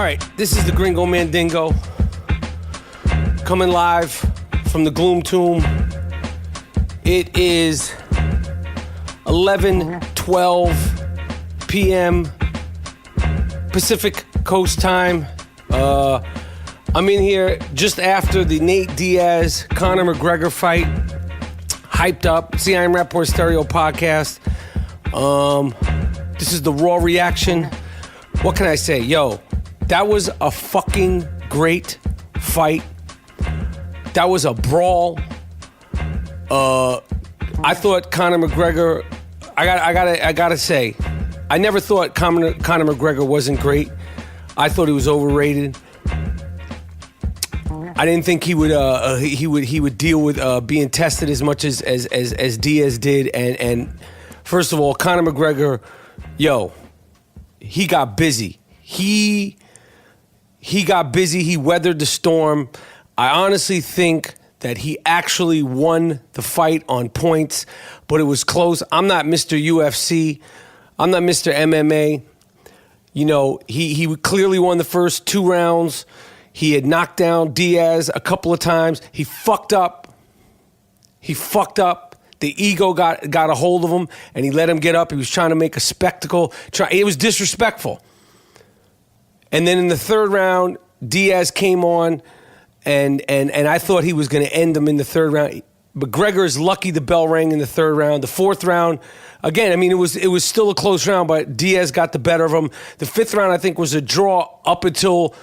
right, this is the Gringo Mandingo coming live from the Gloom Tomb. It is 11:12 p.m. Pacific Coast time. I'm in here just after the Nate Diaz, Conor McGregor fight. Hyped up. It's the I Am Rapaport Stereo podcast. This is the raw reaction. What can I say? Yo, that was a fucking great fight. That was a brawl. I thought Conor McGregor. I gotta say, I never thought Conor McGregor wasn't great. I thought he was overrated. I didn't think he would deal with being tested as much as Diaz did. And first of all, Conor McGregor, yo, he got busy. He got busy. He weathered the storm. I honestly think that he actually won the fight on points, but it was close. I'm not Mr. UFC. I'm not Mr. MMA. You know, he clearly won the first 2 rounds. He had knocked down Diaz a couple of times. He fucked up. The ego got a hold of him, and he let him get up. He was trying to make a spectacle. It was disrespectful. And then in the 3rd round, Diaz came on, and I thought he was going to end him in the 3rd round. McGregor is lucky the bell rang in the 3rd round. The 4th round, again, I mean, it was still a close round, but Diaz got the better of him. The 5th round, I think, was a draw up until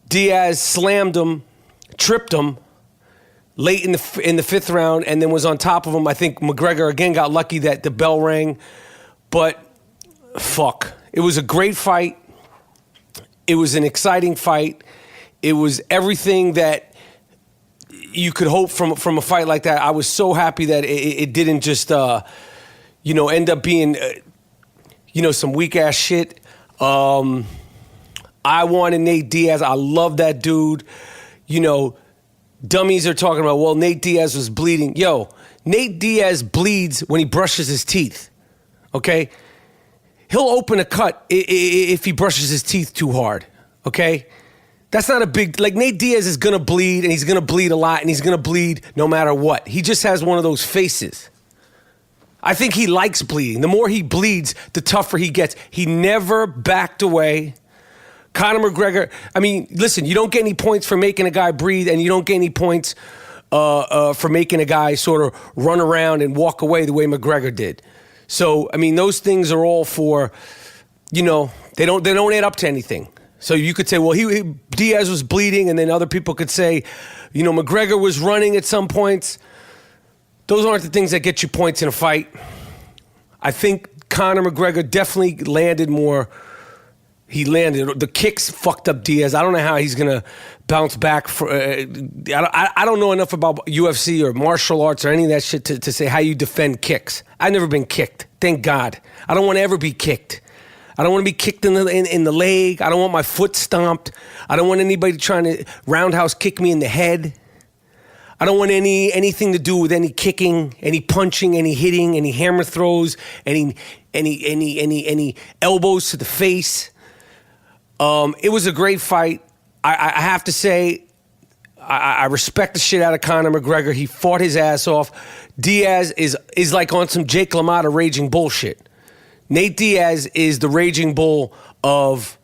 Diaz slammed him, tripped him late in the 5th round, and then was on top of him. I think McGregor again got lucky that the bell rang, but fuck, it was a great fight. It was an exciting fight. It was everything that you could hope from a fight like that. I was so happy that it didn't just end up being some weak ass shit. I wanted Nate Diaz. I love that dude. You know, dummies are talking about, well, Nate Diaz was bleeding. Yo, Nate Diaz bleeds when he brushes his teeth, okay? He'll open a cut if he brushes his teeth too hard, okay? That's not a big, like, Nate Diaz is going to bleed, and he's going to bleed a lot, and he's going to bleed no matter what. He just has one of those faces. I think he likes bleeding. The more he bleeds, the tougher he gets. He never backed away. Conor McGregor, I mean, listen, you don't get any points for making a guy breathe, and you don't get any points for making a guy sort of run around and walk away the way McGregor did. So, I mean, those things are all for, they don't add up to anything. So you could say, well, Diaz was bleeding, and then other people could say, McGregor was running at some points. Those aren't the things that get you points in a fight. I think Conor McGregor definitely landed more. He landed. The kicks fucked up Diaz. I don't know how he's going to bounce back. I don't know enough about UFC or martial arts or any of that shit to say how you defend kicks. I've never been kicked. Thank God. I don't want to ever be kicked. I don't want to be kicked in the leg. I don't want my foot stomped. I don't want anybody trying to roundhouse kick me in the head. I don't want anything to do with any kicking, any punching, any hitting, any hammer throws, any elbows to the face. It was a great fight. I have to say, I respect the shit out of Conor McGregor. He fought his ass off. Diaz is like on some Jake LaMotta raging bullshit. Nate Diaz is the raging bull of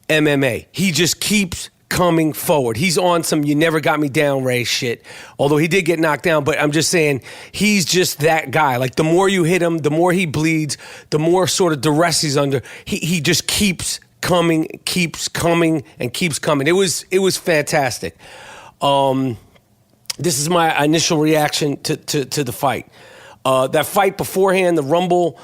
MMA. He just keeps coming forward. He's on some you never got me down, Ray shit. Although he did get knocked down, but I'm just saying he's just that guy. Like the more you hit him, the more he bleeds, the more sort of duress he's under. He just keeps coming. It was fantastic. This is my initial reaction to the fight. That fight beforehand, the Rumble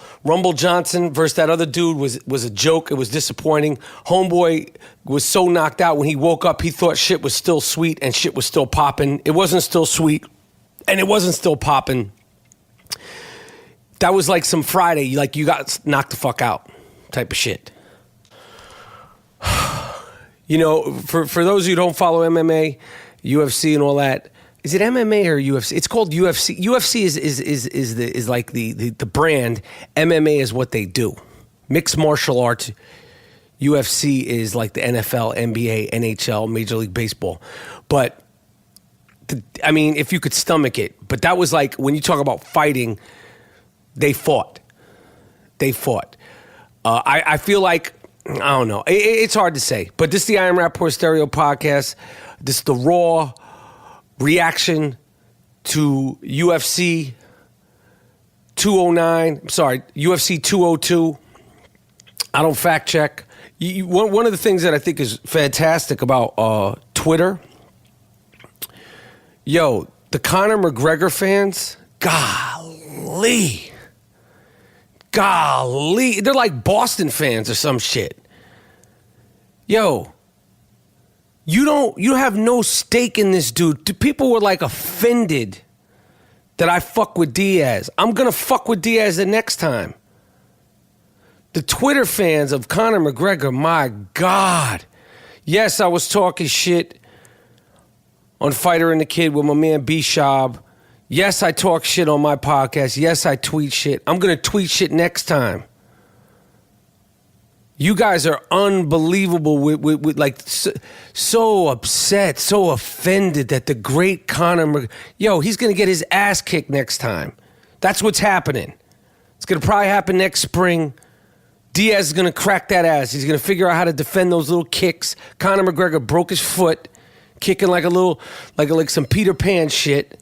Johnson versus that other dude was a joke. It was disappointing. Homeboy was so knocked out when he woke up, he thought shit was still sweet and shit was still popping. It wasn't still sweet and it wasn't still popping. That was like some Friday, you got knocked the fuck out type of shit. For those who don't follow MMA, UFC and all that, is it MMA or UFC? It's called UFC. UFC is like the brand. MMA is what they do. Mixed martial arts. UFC is like the NFL, NBA, NHL, Major League Baseball. But, I mean, if you could stomach it. But that was like, when you talk about fighting, they fought. They fought. I feel like, I don't know. It's hard to say. But this is the I Am Rapaport Stereo podcast. This is the raw reaction to UFC 209. Sorry, UFC 202. I don't fact check. One of the things that I think is fantastic about Twitter, the Conor McGregor fans, golly, they're like Boston fans or some shit. You don't have no stake in this dude. People were like offended that I fuck with Diaz. I'm gonna fuck with Diaz the next time. The Twitter fans of Conor McGregor, my God. Yes, I was talking shit on Fighter and the Kid with my man B. Schaub. Yes, I talk shit on my podcast. Yes, I tweet shit. I'm going to tweet shit next time. You guys are unbelievable with like so upset, so offended that the great Conor McGregor, he's going to get his ass kicked next time. That's what's happening. It's going to probably happen next spring. Diaz is going to crack that ass. He's going to figure out how to defend those little kicks. Conor McGregor broke his foot, kicking like a little, like some Peter Pan shit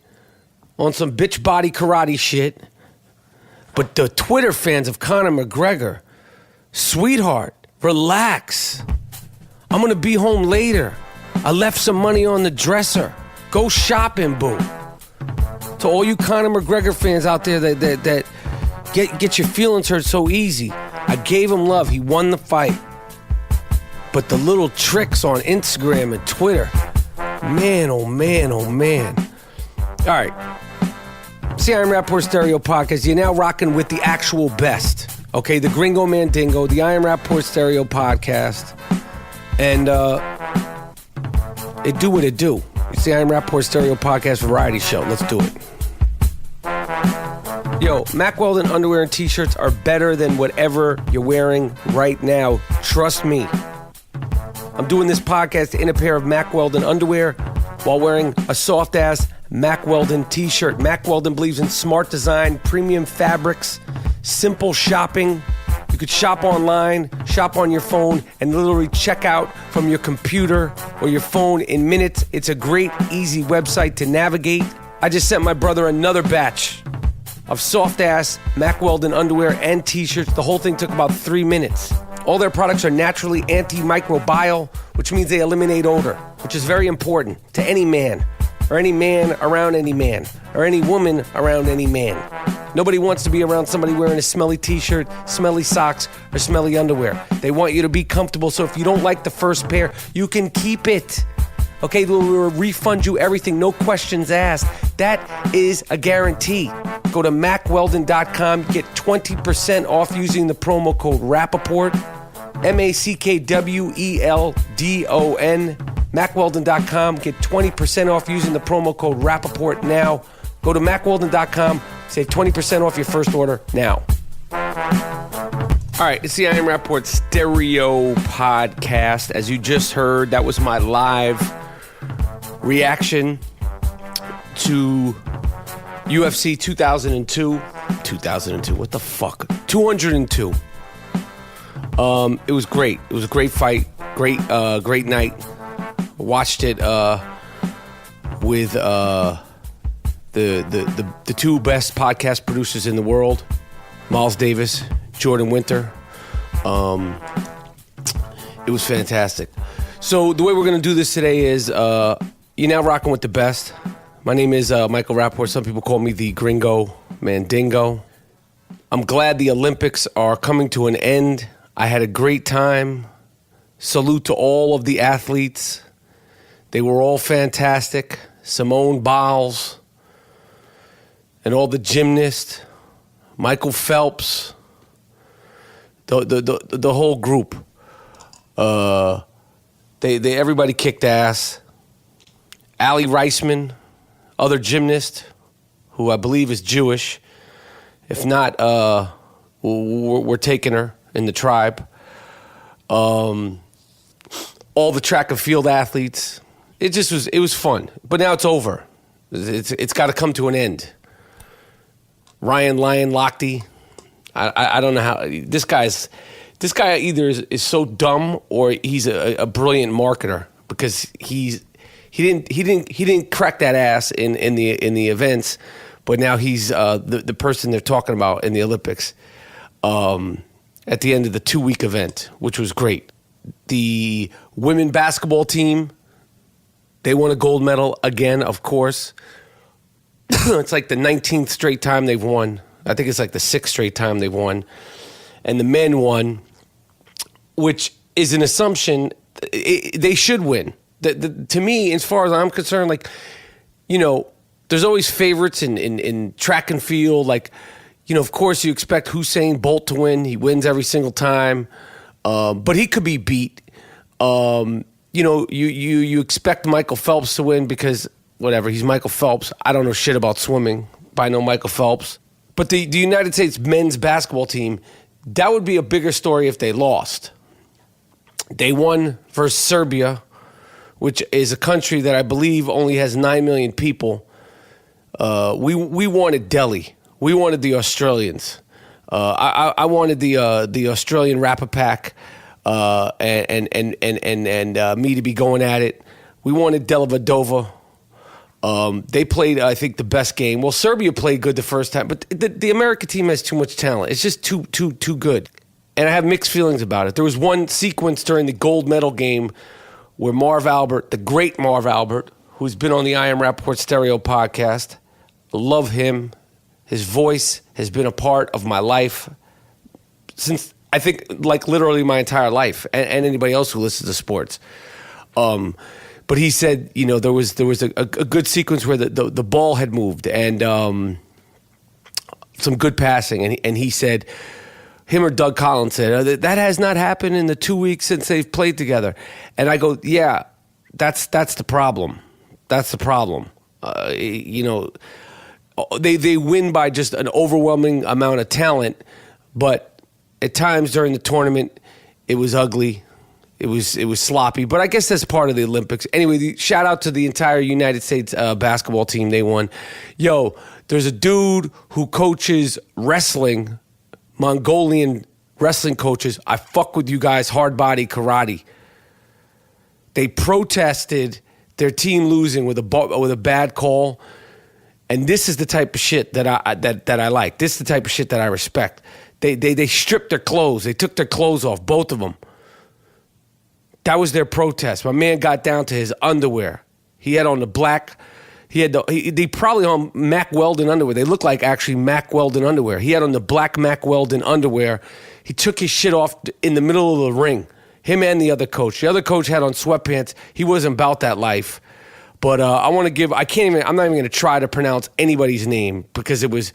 on some bitch body karate shit. But the Twitter fans of Conor McGregor, sweetheart, relax. I'm going to be home later. I left some money on the dresser. Go shopping, boo. To all you Conor McGregor fans out there that get your feelings hurt so easy, I gave him love. He won the fight. But the little tricks on Instagram and Twitter, man, oh man, oh man. All right. See, I Am Rapaport Stereo podcast. You're now rocking with the actual best. Okay, the Gringo Mandingo, the I Am Rapaport Stereo podcast. And it do what it do. It's the I Am Rapaport Stereo podcast variety show. Let's do it. Mack Weldon underwear and t-shirts are better than whatever you're wearing right now. Trust me. I'm doing this podcast in a pair of Mack Weldon underwear while wearing a soft-ass Mack Weldon t-shirt. Mack Weldon believes in smart design, premium fabrics, simple shopping. You could shop online, shop on your phone, and literally check out from your computer or your phone in minutes. It's a great, easy website to navigate. I just sent my brother another batch of soft-ass Mack Weldon underwear and t-shirts. The whole thing took about 3 minutes. All their products are naturally antimicrobial, which means they eliminate odor, which is very important to any man around any man, or any woman around any man. Nobody wants to be around somebody wearing a smelly t-shirt, smelly socks, or smelly underwear. They want you to be comfortable, so if you don't like the first pair, you can keep it. Okay, we'll refund you everything, no questions asked. That is a guarantee. Go to MackWeldon.com, get 20% off using the promo code Rapaport, MackWeldon. MackWeldon.com, get 20% off using the promo code Rapaport now. Go to MackWeldon.com, save 20% off your first order now. All right, it's the I Am Rapaport Stereo podcast. As you just heard, that was my live reaction to UFC 2002. 2002, what the fuck? 202. It was great. It was a great fight. Great night. Watched it with the two best podcast producers in the world, Miles Davis, Jordan Winter. It was fantastic. So the way we're going to do this today is you're now rocking with the best. My name is Michael Rapaport. Some people call me the Gringo Mandingo. I'm glad the Olympics are coming to an end. I had a great time. Salute to all of the athletes. They were all fantastic. Simone Biles and all the gymnasts, Michael Phelps, the whole group. They everybody kicked ass. Ali Reisman, other gymnast, who I believe is Jewish. If not, we're taking her in the tribe. all the track and field athletes. It was fun. But now it's over. It's got to come to an end. Ryan Lion Lochte. I don't know how this guy either is so dumb or he's a brilliant marketer, because he didn't crack that ass in the events, but now he's the person they're talking about in the Olympics at the end of the 2-week event, which was great. The women basketball team, they won a gold medal again, of course. It's like the 19th straight time they've won. I think it's like the 6th straight time they've won. And the men won, which is an assumption. They should win. To me, as far as I'm concerned, like, there's always favorites in track and field. Like, of course you expect Usain Bolt to win. He wins every single time. But he could be beat. You expect Michael Phelps to win because, whatever, he's Michael Phelps. I don't know shit about swimming, but I know Michael Phelps. But the United States men's basketball team, that would be a bigger story if they lost. They won versus Serbia, which is a country that I believe only has 9 million people. We wanted Delhi. We wanted the Australians. I wanted the Australian Rapapack and me to be going at it. We wanted Delavadova. They played, I think, the best game. Well, Serbia played good the first time, but the American team has too much talent. It's just too good. And I have mixed feelings about it. There was one sequence during the gold medal game where Marv Albert, the great Marv Albert, who's been on the I AM Rapaport Stereo podcast, love him. His voice has been a part of my life since, I think, like literally my entire life, and anybody else who listens to sports. But he said, there was a good sequence where the ball had moved and some good passing, and he said, him or Doug Collins said, that has not happened in the 2 weeks since they've played together. And I go, yeah, that's the problem. That's the problem. They win by just an overwhelming amount of talent, but at times during the tournament, it was ugly. It was sloppy, but I guess that's part of the Olympics. Anyway, shout out to the entire United States basketball team. They won. Yo, there's a dude who coaches wrestling, Mongolian wrestling coaches. I fuck with you guys, hard body karate. They protested their team losing with a bad call. And this is the type of shit that I like. This is the type of shit that I respect. They stripped their clothes. They took their clothes off, both of them. That was their protest. My man got down to his underwear. He had on the black. They probably on Mack Weldon underwear. They look like actually Mack Weldon underwear. He had on the black Mack Weldon underwear. He took his shit off in the middle of the ring. Him and the other coach. The other coach had on sweatpants. He wasn't about that life. But I'm not even going to try to pronounce anybody's name because it was,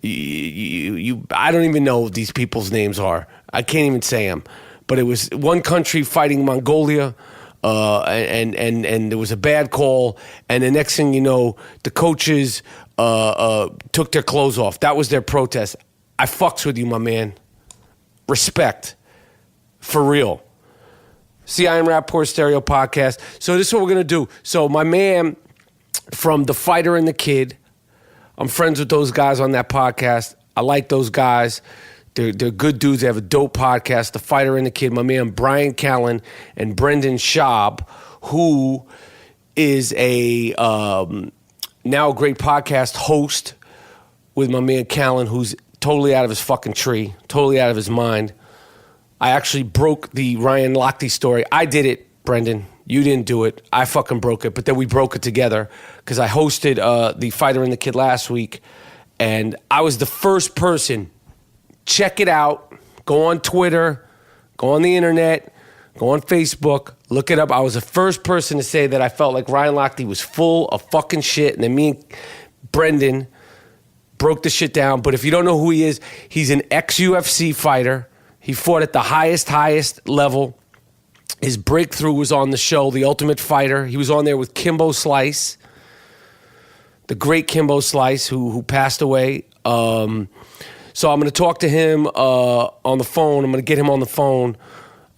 I don't even know what these people's names are. I can't even say them. But it was one country fighting Mongolia, and there was a bad call. And the next thing you know, the coaches took their clothes off. That was their protest. I fucks with you, my man. Respect. For real. See, I AM Rapaport Stereo Podcast. So this is what we're going to do. So my man from The Fighter and The Kid, I'm friends with those guys on that podcast. I like those guys. They're good dudes. They have a dope podcast, The Fighter and The Kid. My man Brian Callen and Brendan Schaub, who is a now a great podcast host with my man Callen, who's totally out of his fucking tree, totally out of his mind. I actually broke the Ryan Lochte story. I did it, Brendan. You didn't do it. I fucking broke it. But then we broke it together because I hosted The Fighter and The Kid last week. And I was the first person. Check it out. Go on Twitter. Go on the internet. Go on Facebook. Look it up. I was the first person to say that I felt like Ryan Lochte was full of fucking shit. And then me and Brendan broke the shit down. But if you don't know who he is, he's an ex-UFC fighter. He fought at the highest level. His breakthrough was on the show, The Ultimate Fighter. He was on there with Kimbo Slice, the great Kimbo Slice, who passed away. So I'm going to talk to him on the phone. I'm going to get him on the phone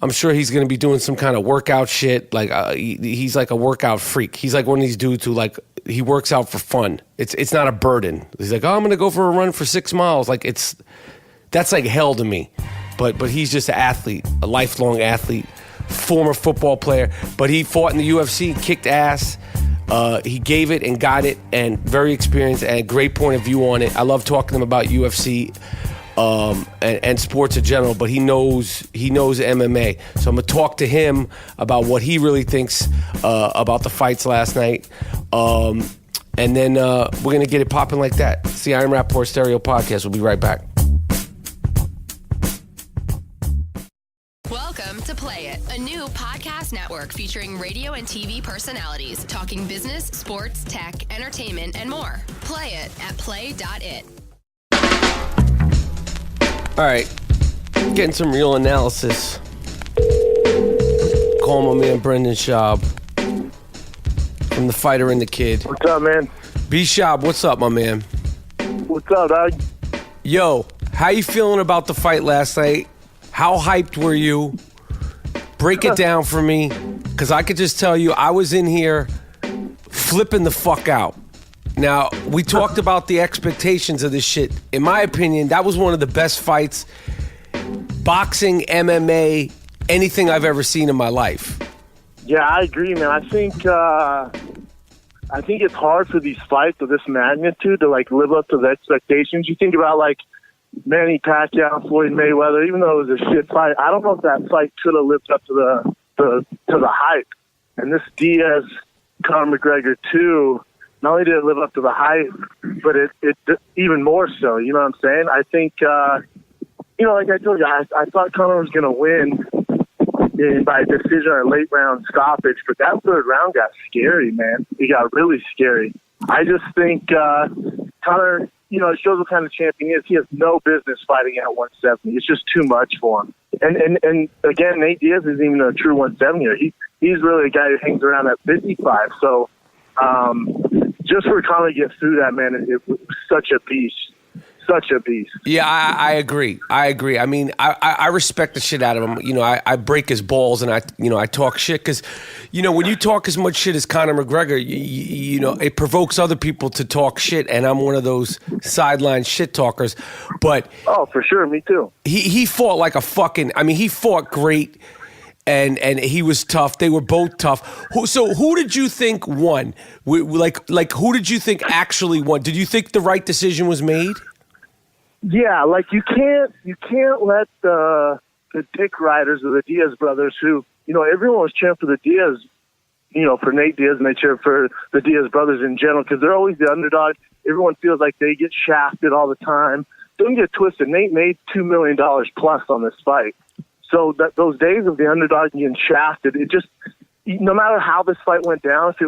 I'm sure he's going to be doing some kind of workout shit. Like he's like a workout freak. He's like one of these dudes who like he works out for fun. It's not a burden. He's like, oh, I'm going to go for a run for 6 miles. Like that's like hell to me. But he's just an athlete, a lifelong athlete, former football player. But he fought in the UFC, kicked ass. He gave it and got it, and very experienced and a great point of view on it. I love talking to him about UFC. And sports in general, but he knows MMA. So I'm gonna talk to him about what he really thinks about the fights last night, and then we're gonna get it popping like that. It's the I AM Rapaport Stereo Podcast. We'll be right back. Welcome to Play It, a new podcast network featuring radio and TV personalities talking business, sports, tech, entertainment, and more. Play it at play.it. All right, getting some real analysis. Call my man Brendan Schaub from The Fighter and the Kid. What's up, man? B. Schaub, what's up, my man? What's up, dog? Yo, how you feeling about the fight last night? How hyped were you? Break it down for me, because I could just tell you I was in here flipping the fuck out. Now, we talked about the expectations of this shit. In my opinion, that was one of the best fights, boxing, MMA, anything I've ever seen in my life. Yeah, I agree, man. I think it's hard for these fights of this magnitude to like live up to the expectations. You think about like Manny Pacquiao, Floyd Mayweather, even though it was a shit fight, I don't know if that fight could have lived up to the hype. And this Diaz, Conor McGregor too. Not only did it live up to the hype, but it even more so. You know what I'm saying? I think, like I told you, I thought Conor was going to win by decision or late round stoppage, but that third round got scary, man. It got really scary. I just think Conor, it shows what kind of champion he is. He has no business fighting at 170. It's just too much for him. And again, Nate Diaz isn't even a true 170er. He's really a guy who hangs around at 55. So, just for Conor to get through that, man, it was such a beast. Such a beast. Yeah, I agree. I mean, I respect the shit out of him. I break his balls and I talk shit because, when you talk as much shit as Conor McGregor, it provokes other people to talk shit, and I'm one of those sideline shit talkers. But oh, for sure, me too. He fought like a fucking. I mean, he fought great. And he was tough. They were both tough. So who did you think won? Like who did you think actually won? Did you think the right decision was made? Yeah, like you can't let the dick riders of the Diaz brothers, who everyone was cheering for the Diaz, for Nate Diaz, and they cheer for the Diaz brothers in general because they're always the underdog. Everyone feels like they get shafted all the time. Don't get twisted. Nate made $2 million plus on this fight. So that those days of the underdog getting shafted, it just, no matter how this fight went down, if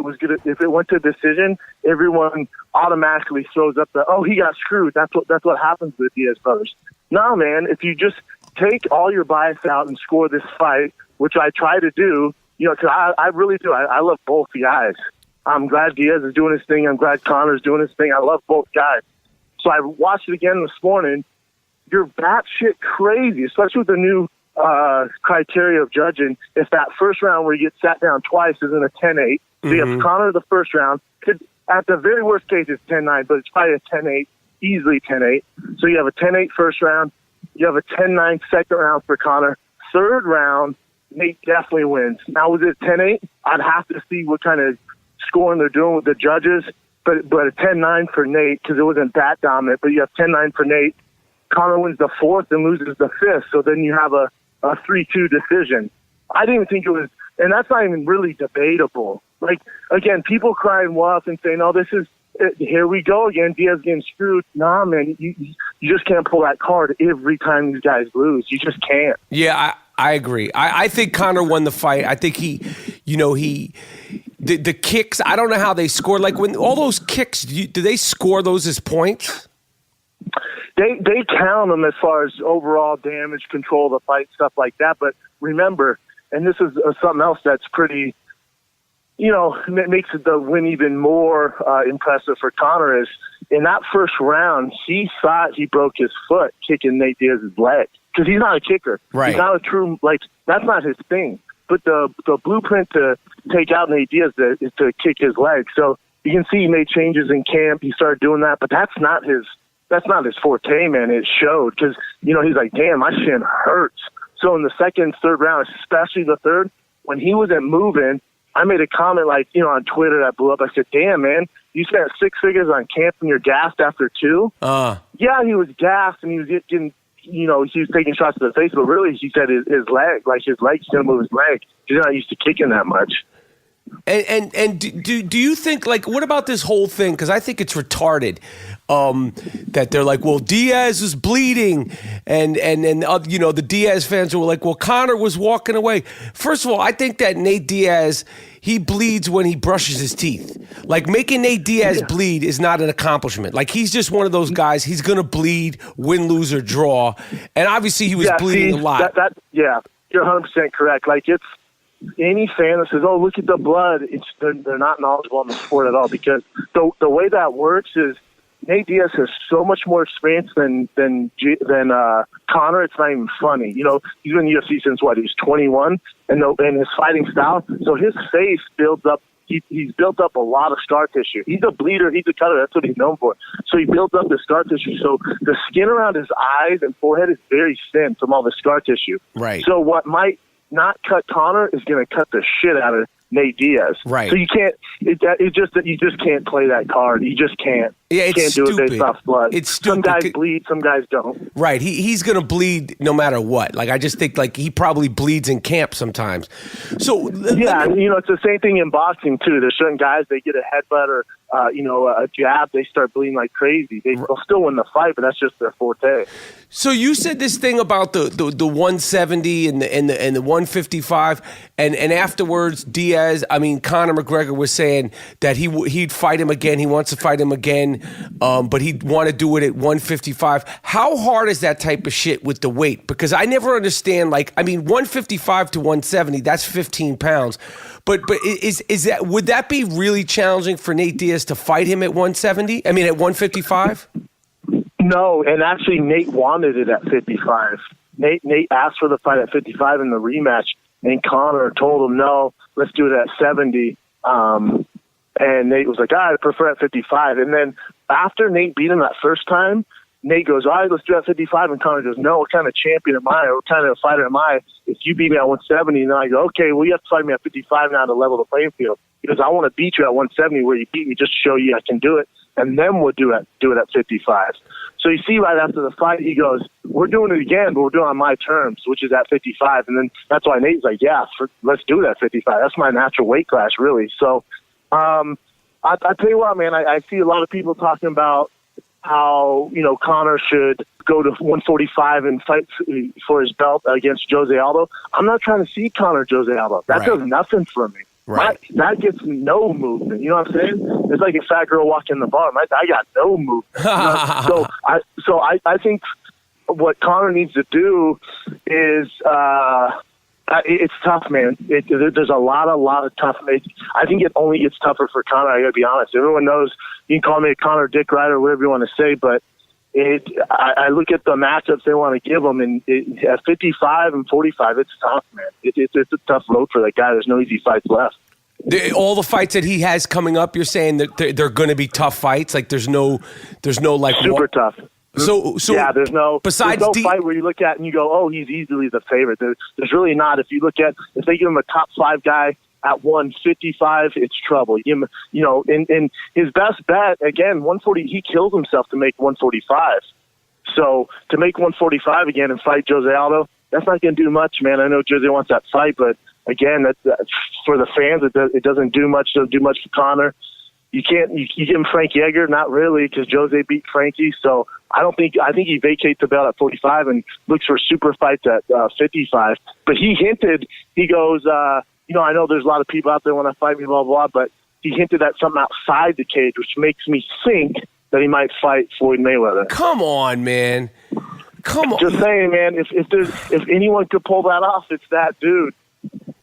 it went to decision, everyone automatically throws up he got screwed. That's what happens to the Diaz brothers. No, man, if you just take all your bias out and score this fight, which I try to do, because I really do. I love both guys. I'm glad Diaz is doing his thing. I'm glad Conor's doing his thing. I love both guys. So I watched it again this morning. You're batshit crazy, especially with the new criteria of judging. If that first round where you get sat down twice isn't a 10-8, so you have Conor the first round. At the very worst case, it's 10-9, but it's probably a 10-8, easily 10-8. So you have a 10-8 first round. You have a 10-9 second round for Conor. Third round, Nate definitely wins. Now, was it 10-8? I'd have to see what kind of scoring they're doing with the judges, but a 10-9 for Nate because it wasn't that dominant. But you have 10-9 for Nate. Conor wins the fourth and loses the fifth, so then you have a 3-2 decision. I didn't think it was, and that's not even really debatable. Like, again, people crying wolf and saying, "Oh, this is here we go again. Diaz getting screwed." Nah, man, you just can't pull that card every time these guys lose. You just can't. Yeah, I agree. I think Conor won the fight. I think the kicks. I don't know how they scored. Like when all those kicks, do they score those as points? They count them as far as overall damage, control of the fight, stuff like that. But remember, and this is something else that's pretty, it makes the win even more impressive for Conor is in that first round, he thought he broke his foot kicking Nate Diaz's leg because he's not a kicker. Right. He's not a true, that's not his thing. But the blueprint to take out Nate Diaz is to kick his leg. So you can see he made changes in camp. He started doing that, but that's not his forte, man. It showed because, he's like, damn, my shin hurts. So in the second, third round, especially the third, when he wasn't moving, I made a comment on Twitter that blew up. I said, damn, man, you spent 6 figures on camp and you're gassed after 2? Yeah, he was gassed and he was getting, he was taking shots to the face, but really he said his leg, his leg's going to move his leg. He's not used to kicking that much. And do you think, what about this whole thing? Because I think it's retarded that they're like, well, Diaz is bleeding. And the Diaz fans were like, well, Conor was walking away. First of all, I think that Nate Diaz, he bleeds when he brushes his teeth. Making Nate Diaz bleed is not an accomplishment. He's just one of those guys. He's going to bleed, win, lose, or draw. And obviously he was bleeding a lot. You're 100% correct. It's any fan that says, oh, look at the blood, they're not knowledgeable on the sport at all, because the way that works is Nate Diaz has so much more experience than Conor. It's not even funny. He's been in the UFC since he was 21, and his fighting style. So his face builds up. He's built up a lot of scar tissue. He's a bleeder. He's a cutter. That's what he's known for. So he built up the scar tissue. So the skin around his eyes and forehead is very thin from all the scar tissue. Right. So what might not cut Conor is going to cut the shit out of Nate Diaz. Right. So you can't. You just can't play that card. You just can't. Yeah, it's can't stupid. Do it based off blood. It's stupid. Some guys bleed, some guys don't. Right. He's going to bleed no matter what. I just think he probably bleeds in camp sometimes. So yeah, it's the same thing in boxing too. There's certain guys, they get a headbutt or a jab, they start bleeding like crazy. They'll still win the fight, but that's just their forte. So you said this thing about the 170 and the 155, and afterwards Conor McGregor was saying that he'd fight him again. He wants to fight him again. But he'd want to do it at 155. How hard is that type of shit with the weight? Because I never understand, 155 to 170, that's 15 pounds. But is that, would that be really challenging for Nate Diaz to fight him at 170? At 155? No, and actually Nate wanted it at 55. Nate asked for the fight at 55 in the rematch, and Conor told him, no, let's do it at 70. And Nate was like, I prefer at 55. And then after Nate beat him that first time, Nate goes, all right, let's do it at 55. And Conor goes, no, what kind of champion am I? What kind of fighter am I if you beat me at 170? And I go, okay, well, you have to fight me at 55 now to level the playing field. He goes, I want to beat you at 170 where you beat me, just to show you I can do it. And then we'll do it at 55. So you see right after the fight, he goes, we're doing it again, but we're doing it on my terms, which is at 55. And then that's why Nate's like, yeah, let's do it at 55. That's my natural weight class, really. So I tell you what, man, I see a lot of people talking about how, Conor should go to 145 and fight for his belt against Jose Aldo. I'm not trying to see Conor Jose Aldo. That does nothing for me. Right. That gets no movement. You know what I'm saying? It's like a fat girl walking the bar. I got no movement. So I think what Conor needs to do is it's tough, man. There's a lot of tough. I think it only gets tougher for Conor. I got to be honest. Everyone knows you can call me a Conor dick rider, whatever you want to say, but I look at the matchups they want to give him, and at 55 and 45, it's tough, man. It's a tough road for that guy. There's no easy fights left. All the fights that he has coming up, you're saying that they're going to be tough fights. There's no super tough. So yeah, there's no fight where you look at and you go, oh, he's easily the favorite. There's really not. If they give him a top 5 guy at 155, it's trouble. And his best bet, again, 140, he killed himself to make 145. So to make 145 again and fight Jose Aldo, that's not going to do much, man. I know Jose wants that fight, but again, that's for the fans, it doesn't do much. Doesn't do much for Conor. You give him Frank Yeager, not really, because Jose beat Frankie. So I think he vacates the belt at 45 and looks for super fights at 55. But he hinted, he goes, I know there's a lot of people out there want to fight me, blah, blah, but he hinted at something outside the cage, which makes me think that he might fight Floyd Mayweather. Come on, man. Come on. Just saying, man, if anyone could pull that off, it's that dude.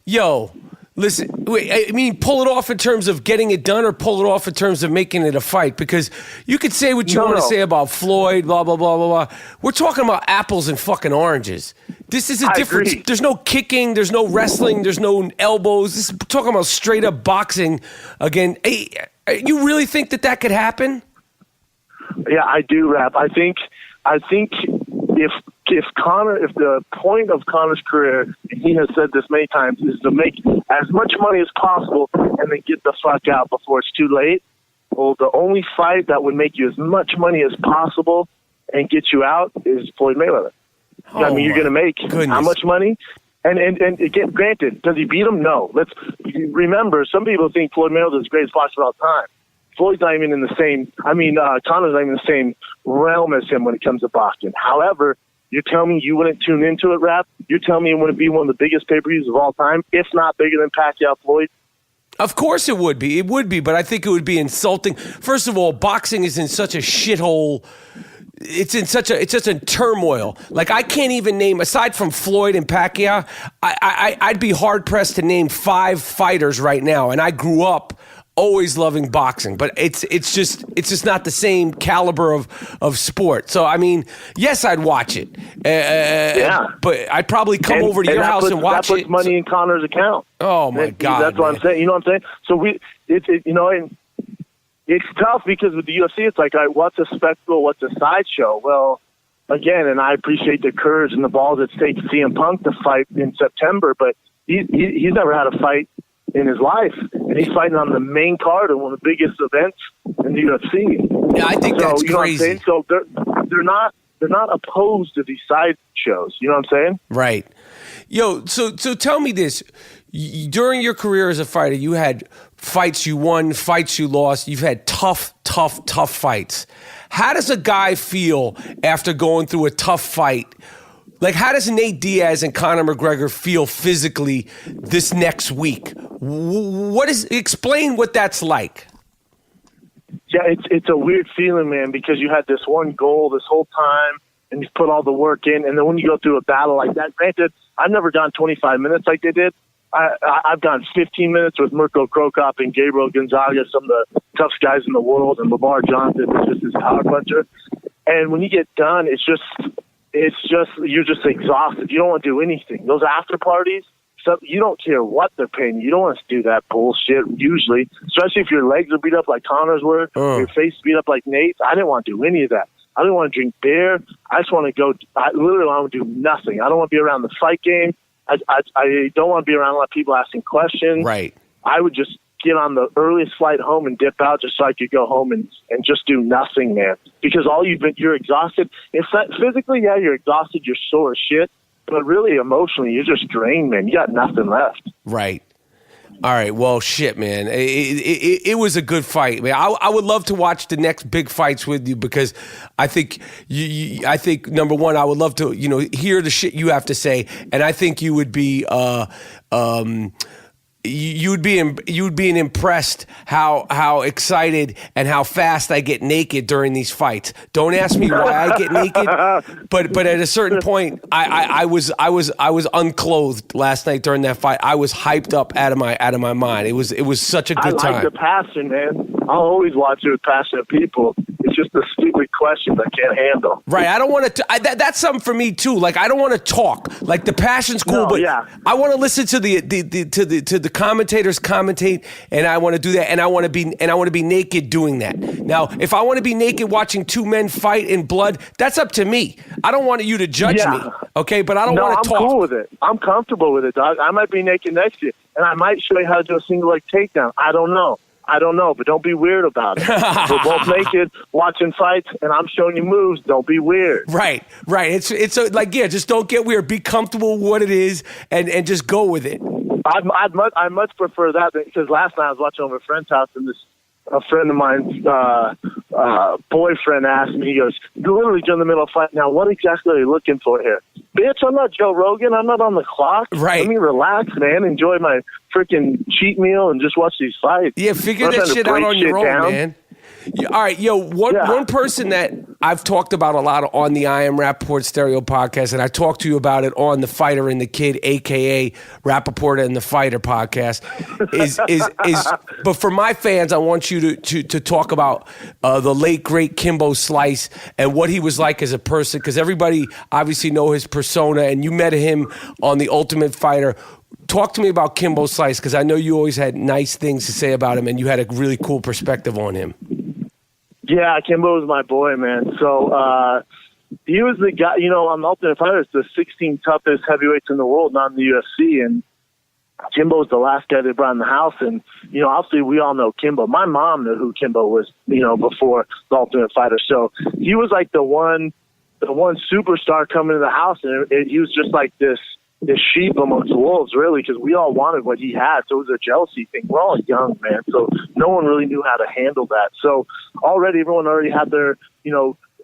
Yo, Listen, I mean, pull it off in terms of getting it done or pull it off in terms of making it a fight? Because you could say what you want to say about Floyd, blah, blah, blah, blah, blah. We're talking about apples and fucking oranges. This is a difference. Agree. There's no kicking. There's no wrestling. There's no elbows. This is talking about straight up boxing again. Hey, you really think that could happen? Yeah, I do, Rap. I think if the point of Conor's career, he has said this many times, is to make as much money as possible and then get the fuck out before it's too late. Well, the only fight that would make you as much money as possible and get you out is Floyd Mayweather. I mean, you're going to make how much money? And again, granted, does he beat him? No. Let's remember, some people think Floyd Mayweather is the greatest boxer of all time. Floyd's not even in the same, Conor's not even in the same realm as him when it comes to boxing. However, you're telling me you wouldn't tune into it, Rap? You're telling me it wouldn't be one of the biggest pay-per-views of all time, if not bigger than Pacquiao-Floyd? Of course it would be. It would be, but I think it would be insulting. First of all, boxing is in such a shithole. It's just in turmoil. Like, I can't even name, aside from Floyd and Pacquiao, I'd be hard-pressed to name 5 fighters right now, and I grew up always loving boxing, but it's just not the same caliber of sport. So, I mean, yes, I'd watch it. But I'd probably come over to your house and watch it. That puts money in Conor's account. Oh, my God. That's what I'm saying. You know what I'm saying? So, and it's tough because with the UFC, it's like, all right, what's a spectacle? What's a sideshow? Well, again, and I appreciate the courage and the balls at stake to CM Punk to fight in September, but he's never had a fight in his life, and he's fighting on the main card of one of the biggest events in the UFC. Yeah, I think that's crazy. So they're not opposed to these side shows. You know what I'm saying? Right. Yo, so tell me this: during your career as a fighter, you had fights you won, fights you lost. You've had tough fights. How does a guy feel after going through a tough fight? Like, how does Nate Diaz and Conor McGregor feel physically this next week? Explain what that's like. Yeah, it's a weird feeling, man, because you had this one goal this whole time, and you put all the work in, and then when you go through a battle like that, granted, I've never gone 25 minutes like they did. I've gone 15 minutes with Mirko Krokop and Gabriel Gonzaga, some of the toughest guys in the world, and Lamar Johnson is just this power puncher. And when you get done, it's just you're just exhausted. You don't want to do anything. Those after parties, so you don't care what they're paying. You don't want to do that bullshit usually, especially if your legs are beat up like Conor's were, your face beat up like Nate's. I didn't want to do any of that. I didn't want to drink beer. I just want to go. I want to do nothing. I don't want to be around the fight game. I don't want to be around a lot of people asking questions. Right. I would just get on the earliest flight home and dip out just so I could go home and just do nothing, man. Because you're exhausted. It's not, physically, yeah, you're exhausted, you're sore as shit, but really emotionally, you're just drained, man. You got nothing left. Right. All right. Well, shit, man. It was a good fight, man. I would love to watch the next big fights with you because I think I think number one, I would love to hear the shit you have to say, and I think you would be you would be impressed how excited and how fast I get naked during these fights. Don't ask me why I get naked, but at a certain point, I was unclothed last night during that fight. I was hyped up out of my mind. It was such a good time. I like the passion, man. I'll always watch it with passionate people. It's just the stupid questions I can't handle. Right. I don't want to. That's something for me too. Like, I don't want to talk. Like, the passion's cool, but yeah. I want to listen to the commentators commentate, and I want to do that, and I want to be naked doing that. Now, if I want to be naked watching two men fight in blood, that's up to me. I don't want you to judge me, okay? But I don't want to talk. I'm cool with it. I'm comfortable with it, dog. I might be naked next to you, and I might show you how to do a single leg takedown. I don't know, but don't be weird about it. We're both naked watching fights, and I'm showing you moves. Don't be weird. Right. It's just don't get weird. Be comfortable with what it is, and just go with it. I much prefer that because last night I was watching over a friend's house, and a friend of mine's boyfriend asked me, he goes, literally during the middle of the fight, now what exactly are you looking for here? Bitch, I'm not Joe Rogan. I'm not on the clock. Right. Let me relax, man. Enjoy my freaking cheat meal and just watch these fights. Yeah, figure that shit out on your own, man. Yeah, all right, one person that I've talked about a lot on the I Am Rapaport Stereo podcast, and I talked to you about it on The Fighter and the Kid, a.k.a. Rapaport and The Fighter podcast, is but for my fans, I want you to talk about the late, great Kimbo Slice and what he was like as a person, because everybody obviously know his persona, and you met him on The Ultimate Fighter. Talk to me about Kimbo Slice, because I know you always had nice things to say about him, and you had a really cool perspective on him. Yeah, Kimbo was my boy, man. So he was the guy, on the Ultimate Fighter, it's the 16 toughest heavyweights in the world, not in the UFC. And Kimbo was the last guy they brought in the house. And, obviously we all know Kimbo. My mom knew who Kimbo was, before the Ultimate Fighter. So he was like the one superstar coming to the house. And he was just like this sheep amongst wolves, really, because we all wanted what he had. So it was a jealousy thing. We're all young, man. So no one really knew how to handle that. So everyone already had their,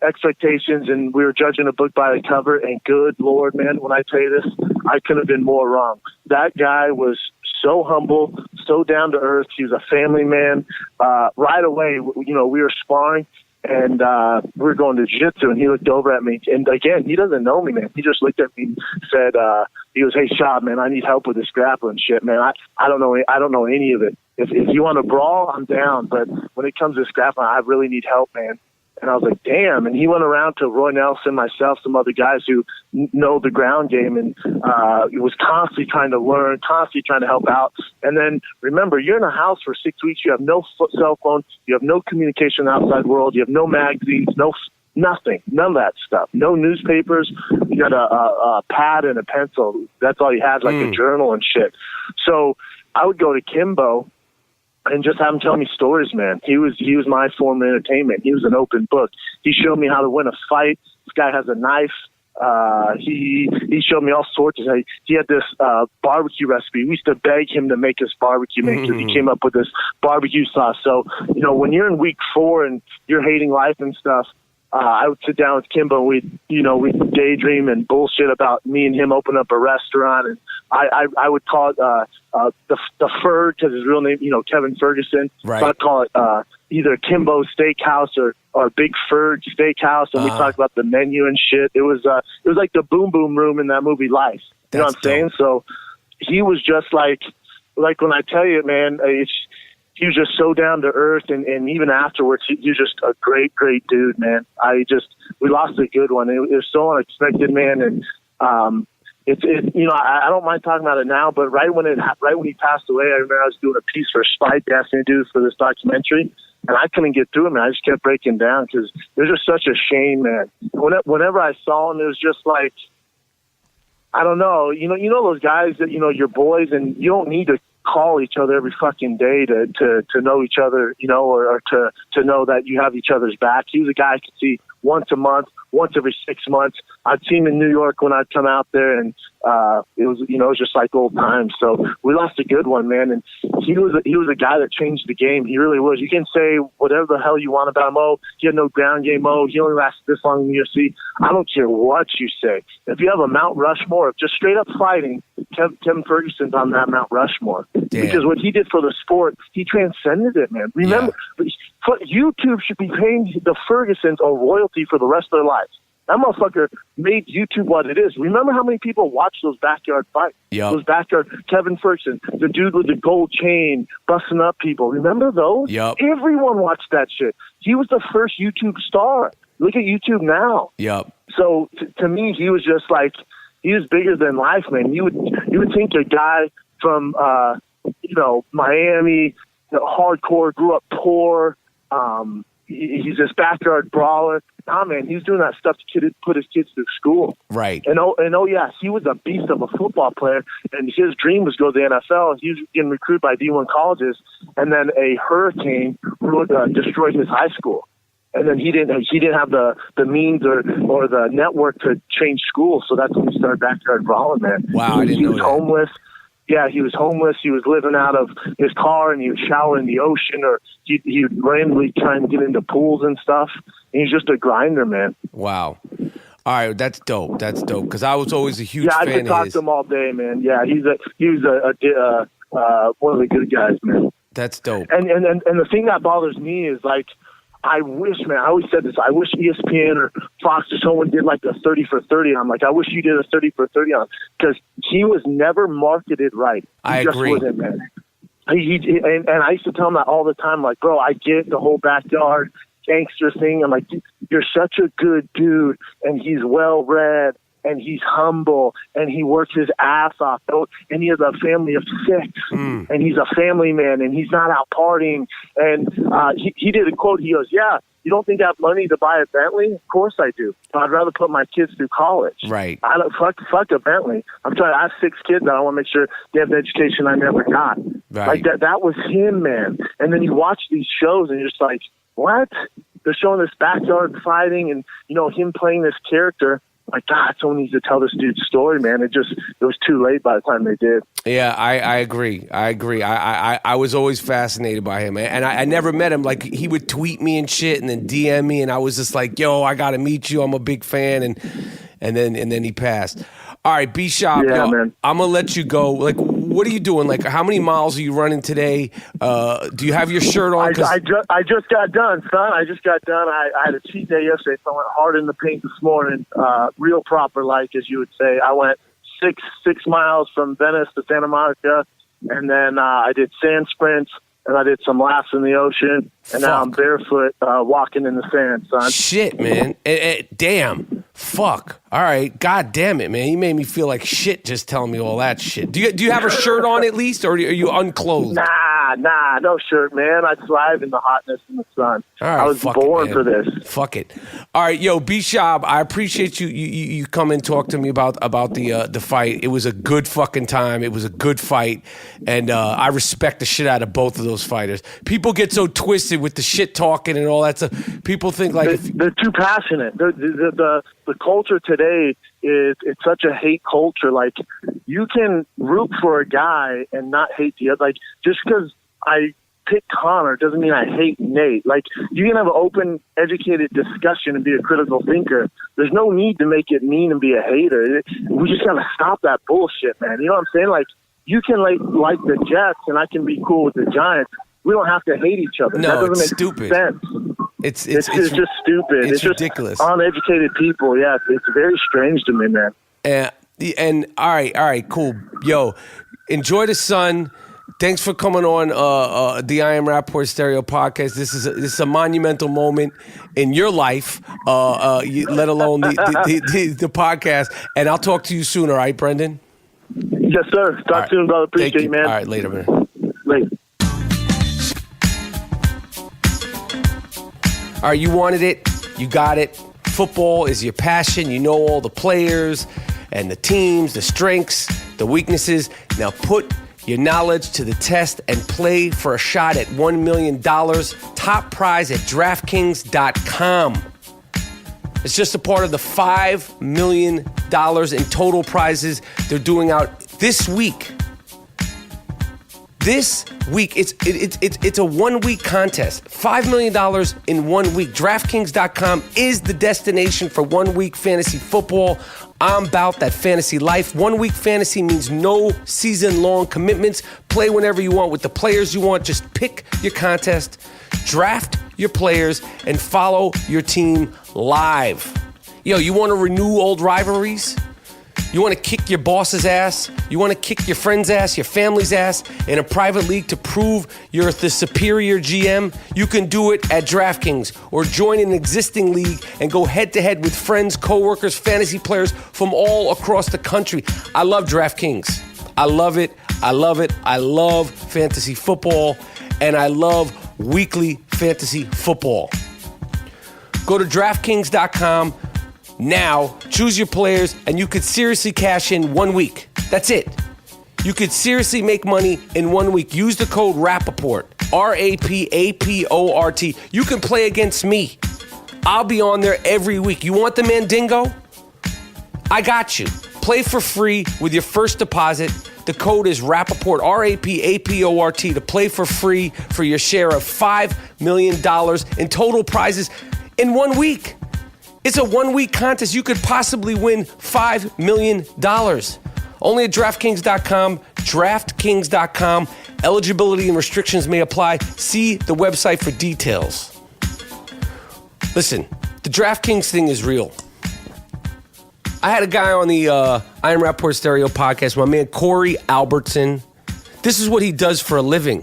expectations, and we were judging a book by the cover. And good Lord, man, when I tell you this, I couldn't have been more wrong. That guy was so humble, so down to earth. He was a family man. Right away, we were sparring. And we were going to jiu-jitsu, and he looked over at me. And again, he doesn't know me, man. He just looked at me and said, he goes, "Hey, Schaub, man, I need help with this grappling shit, man. I don't know any of it. If you want to brawl, I'm down. But when it comes to this grappling, I really need help, man." And I was like, damn. And he went around to Roy Nelson, myself, some other guys who know the ground game, and he was constantly trying to learn, constantly trying to help out. And then remember, you're in a house for 6 weeks. You have no cell phone. You have no communication in the outside world. You have no magazines, nothing, none of that stuff. No newspapers. You got a pad and a pencil. That's all you had, like a journal and shit. So I would go to Kimbo and just have him tell me stories, man. He was my form of entertainment. He was an open book. He showed me how to win a fight. This guy has a knife. He showed me all sorts of. He had this barbecue recipe. We used to beg him to make us barbecue because he came up with this barbecue sauce. So when you're in week 4 and you're hating life and stuff, I would sit down with Kimbo. We'd daydream and bullshit about me and him open up a restaurant, and I would call it the Ferg, because his real name, Kevin Ferguson. Right. So I'd call it either Kimbo Steakhouse or Big Ferg Steakhouse, and we talked about the menu and shit. It was like the Boom Boom Room in that movie Life. You know what I'm saying? So he was just like when I tell you, man, he was just so down to earth, and even afterwards, he was just a great, great dude, man. We lost a good one. It was so unexpected, man, and I don't mind talking about it now, but right when he passed away, I remember I was doing a piece for Spike, asked me to do for this documentary, and I couldn't get through it, man. I just kept breaking down because it was just such a shame, man. Whenever I saw him, it was just like, I don't know, those guys that your boys, and you don't need to call each other every fucking day to know each other, or to know that you have each other's back. He was a guy I could see once a month, once every 6 months. I'd see him in New York when I'd come out there, and it was just like old times. So we lost a good one, man. And he was a guy that changed the game. He really was. You can say whatever the hell you want about him. Oh, he had no ground game. Oh, he only lasted this long in the UFC. I don't care what you say. If you have a Mount Rushmore of just straight up fighting, Kevin Ferguson's on that Mount Rushmore. Damn. Because what he did for the sport, he transcended it, man. Remember, YouTube should be paying the Fergusons a royalty for the rest of their lives. That motherfucker made YouTube what it is. Remember how many people watch those backyard fights? Yep. Those backyard, Kevin Ferguson, the dude with the gold chain, busting up people. Remember those? Yep. Everyone watched that shit. He was the first YouTube star. Look at YouTube now. Yep. So to me, he was just like, he was bigger than life, man. You would think a guy from Miami, hardcore, grew up poor. He's this backyard brawler. Nah, man, he was doing that stuff to put his kids through school. Right. And yes, he was a beast of a football player, and his dream was to go to the NFL. He was getting recruited by D1 colleges, and then a hurricane destroyed his high school. And then he didn't have the means or the network to change schools, so that's when he started backyard brawling, man. Wow, I didn't know that. He was homeless. Yeah, he was homeless. He was living out of his car, and he would shower in the ocean, or he would randomly try and get into pools and stuff. And he's just a grinder, man. Wow. All right, that's dope. That's dope. Because I was always a huge fan of his. Yeah, I could talk to him all day, man. Yeah, he was one of the good guys, man. That's dope. And the thing that bothers me is, like, I wish, man, I always said this, I wish ESPN or Fox or someone did like a 30 for 30 on. Like, I wish you did a 30 for 30 on, because he was never marketed right. I just agree. wasn't, man. And I used to tell him that all the time, like, bro, I get the whole backyard gangster thing. I'm like, you're such a good dude, and he's well-read, and he's humble, and he works his ass off, and he has a family of 6, and he's a family man, and he's not out partying. And he did a quote. He goes, yeah, you don't think I have money to buy a Bentley? Of course I do. But I'd rather put my kids through college. Right. I don't fuck a Bentley. I'm trying. I have 6 kids, and I want to make sure they have the education I never got. Right. Like that was him, man. And then you watch these shows, and you're just like, what? They're showing this backyard fighting, and him playing this character. Like, God, someone needs to tell this dude's story, man. It was too late by the time they did. Yeah, I agree. I was always fascinated by him, and I never met him. Like, he would tweet me and shit, and then DM me, and I was just like, "Yo, I gotta meet you. I'm a big fan." And then he passed. All right, B Schaub, yeah, man. I'm gonna let you go. Like, what are you doing? Like, how many miles are you running today? Do you have your shirt on? I just got done, son. I just got done. I had a cheat day yesterday, so I went hard in the paint this morning, real proper, like, as you would say. I went six miles from Venice to Santa Monica, and then I did sand sprints, and I did some laps in the ocean, and now I'm barefoot walking in the sand, son. Shit, man. Damn. Fuck. All right. God damn it, man. You made me feel like shit just telling me all that shit. Do you have a shirt on at least, or are you unclothed? Nah, no shirt, man. I thrive in the hotness and the sun. All right, I was born for this. Fuck it. All right, yo, B Schaub, I appreciate you come and talk to me about the fight. It was a good fucking time. It was a good fight, and I respect the shit out of both of those fighters. People get so twisted with the shit talking and all that stuff. People think like they're too passionate. The culture today it's such a hate culture. Like, you can root for a guy and not hate the other. Like, just because I pick Conor doesn't mean I hate Nate. Like, you can have an open, educated discussion and be a critical thinker. There's no need to make it mean and be a hater. We just gotta stop that bullshit, man. You know what I'm saying? Like, you can like the Jets and I can be cool with the Giants. We don't have to hate each other. No, that doesn't it's make stupid. sense. It's just stupid. It's just ridiculous. Uneducated people. Yeah, it's very strange to me, man. And all right, cool. Yo, enjoy the sun. Thanks for coming on the I Am Rapaport Stereo podcast. This is a monumental moment in your life, let alone the podcast. And I'll talk to you soon, all right, Brendan? Yes, sir. Talk soon, brother. Appreciate you, man. All right, later, man. Later. All right, you wanted it. You got it. Football is your passion. You know all the players and the teams, the strengths, the weaknesses. Now put your knowledge to the test and play for a shot at $1 million. Top prize at DraftKings.com. It's just a part of the $5 million in total prizes they're doing out this week. This week, it's a 1 week contest. $5 million in 1 week. DraftKings.com is the destination for 1 week fantasy football. I'm about that fantasy life. 1 week fantasy means no season-long commitments. Play whenever you want with the players you want. Just pick your contest, draft your players, and follow your team live. Yo, you want to renew old rivalries? You want to kick your boss's ass? You want to kick your friend's ass, your family's ass in a private league to prove you're the superior GM? You can do it at DraftKings or join an existing league and go head-to-head with friends, coworkers, fantasy players from all across the country. I love DraftKings. I love it. I love it. I love fantasy football, and I love weekly fantasy football. Go to DraftKings.com now, choose your players, and you could seriously cash in 1 week. That's it. You could seriously make money in 1 week. Use the code Rapaport, RAPAPORT. You can play against me. I'll be on there every week. You want the Mandingo? I got you. Play for free with your first deposit. The code is Rapaport, RAPAPORT, to play for free for your share of $5 million in total prizes in 1 week. It's a 1 week contest. You could possibly win $5 million. Only at DraftKings.com. DraftKings.com. Eligibility and restrictions may apply. See the website for details. Listen, the DraftKings thing is real. I had a guy on the I Am Rapaport Stereo podcast, my man Corey Albertson. This is what he does for a living.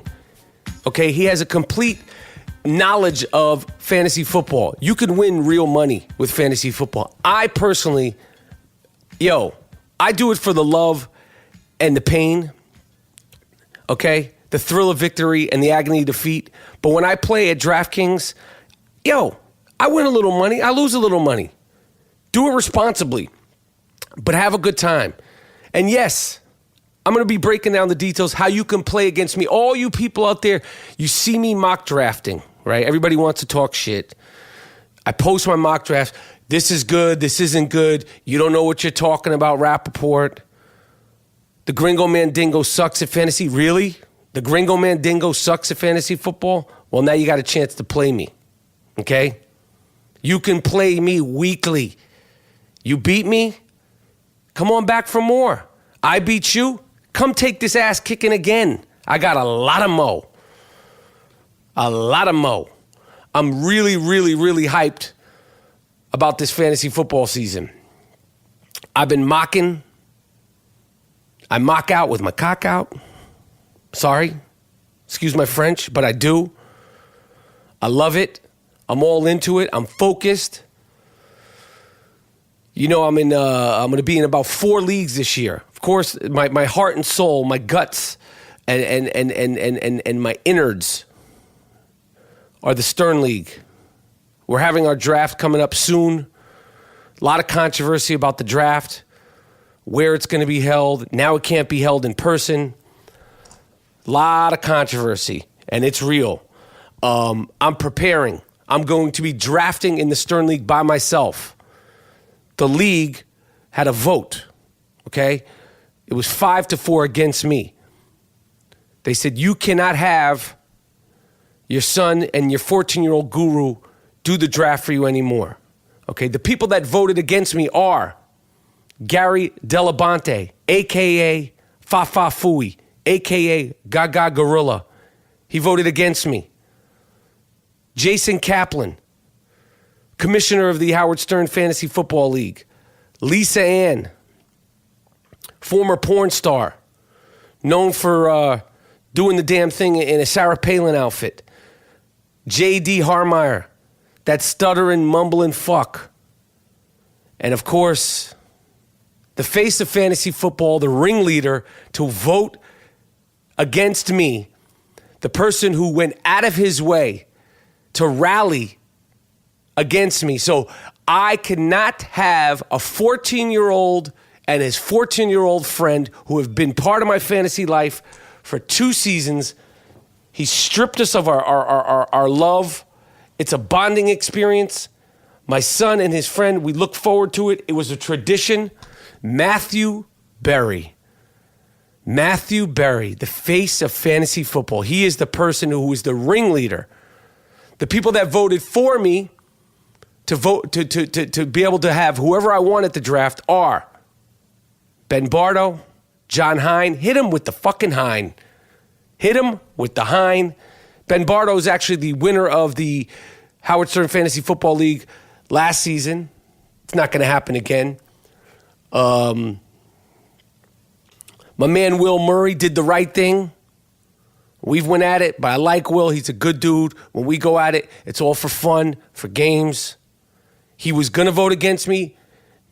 Okay, he has a complete knowledge of fantasy football. You can win real money with fantasy football. I personally, I do it for the love and the pain. Okay, the thrill of victory and the agony of defeat. But when I play at DraftKings, I win a little money, I lose a little money. Do it responsibly, but have a good time. And yes, I'm going to be breaking down the details, how you can play against me. All you people out there, you see me mock drafting, right? Everybody wants to talk shit. I post my mock drafts. This is good. This isn't good. You don't know what you're talking about, Rapaport. The Gringo Mandingo sucks at fantasy. Really? The Gringo Mandingo sucks at fantasy football? Well, now you got a chance to play me, okay? You can play me weekly. You beat me? Come on back for more. I beat you? Come take this ass kicking again. I got a lot of mo. A lot of mo. I'm really, really, really hyped about this fantasy football season. I've been mocking. I mock out with my cock out. Sorry. Excuse my French, but I do. I love it. I'm all into it. I'm focused. I'm going to be in about 4 leagues this year. Of course, my heart and soul, my guts, and my innards are the Stern League. We're having our draft coming up soon. A lot of controversy about the draft, where it's going to be held. Now it can't be held in person. A lot of controversy, and it's real. I'm preparing. I'm going to be drafting in the Stern League by myself. The league had a vote, okay? It was 5-4 against me. They said, you cannot have your son and your 14-year-old guru do the draft for you anymore, okay? The people that voted against me are Gary Delabonte, a.k.a. Fafa Fui, a.k.a. Gaga Gorilla. He voted against me. Jason Kaplan, commissioner of the Howard Stern Fantasy Football League. Lisa Ann, former porn star, known for doing the damn thing in a Sarah Palin outfit. J.D. Harmeyer, that stuttering, mumbling fuck. And of course, the face of fantasy football, the ringleader to vote against me, the person who went out of his way to rally against me. So I cannot have a 14-year-old and his 14-year-old friend who have been part of my fantasy life for 2 seasons. He stripped us of our love. It's a bonding experience. My son and his friend, we look forward to it. It was a tradition. Matthew Berry, the face of fantasy football. He is the person who is the ringleader. The people that voted for me to vote to be able to have whoever I want at the draft are Ben Bardo, John Hine. Hit him with the fucking Hine. Hit him with the Hine. Ben Bardo is actually the winner of the Howard Stern Fantasy Football League last season. It's not going to happen again. My man Will Murray did the right thing. We've went at it, but I like Will. He's a good dude. When we go at it, it's all for fun, for games. He was going to vote against me.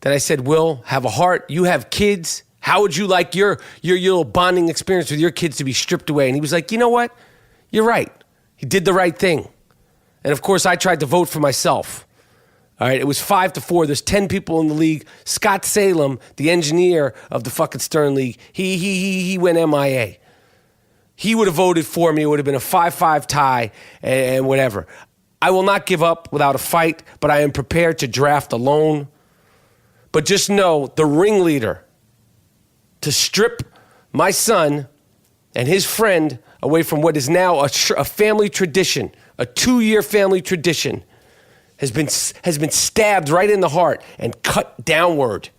Then I said, Will, have a heart. You have kids. How would you like your little bonding experience with your kids to be stripped away? And he was like, you know what? You're right. He did the right thing. And of course, I tried to vote for myself. All right, it was 5-4. There's 10 people in the league. Scott Salem, the engineer of the fucking Stern League, he went MIA. He would have voted for me. It would have been a 5-5 tie and whatever. I will not give up without a fight, but I am prepared to draft alone. But just know the ringleader to strip my son and his friend away from what is now a family tradition, a 2-year family tradition, has been stabbed right in the heart and cut downward.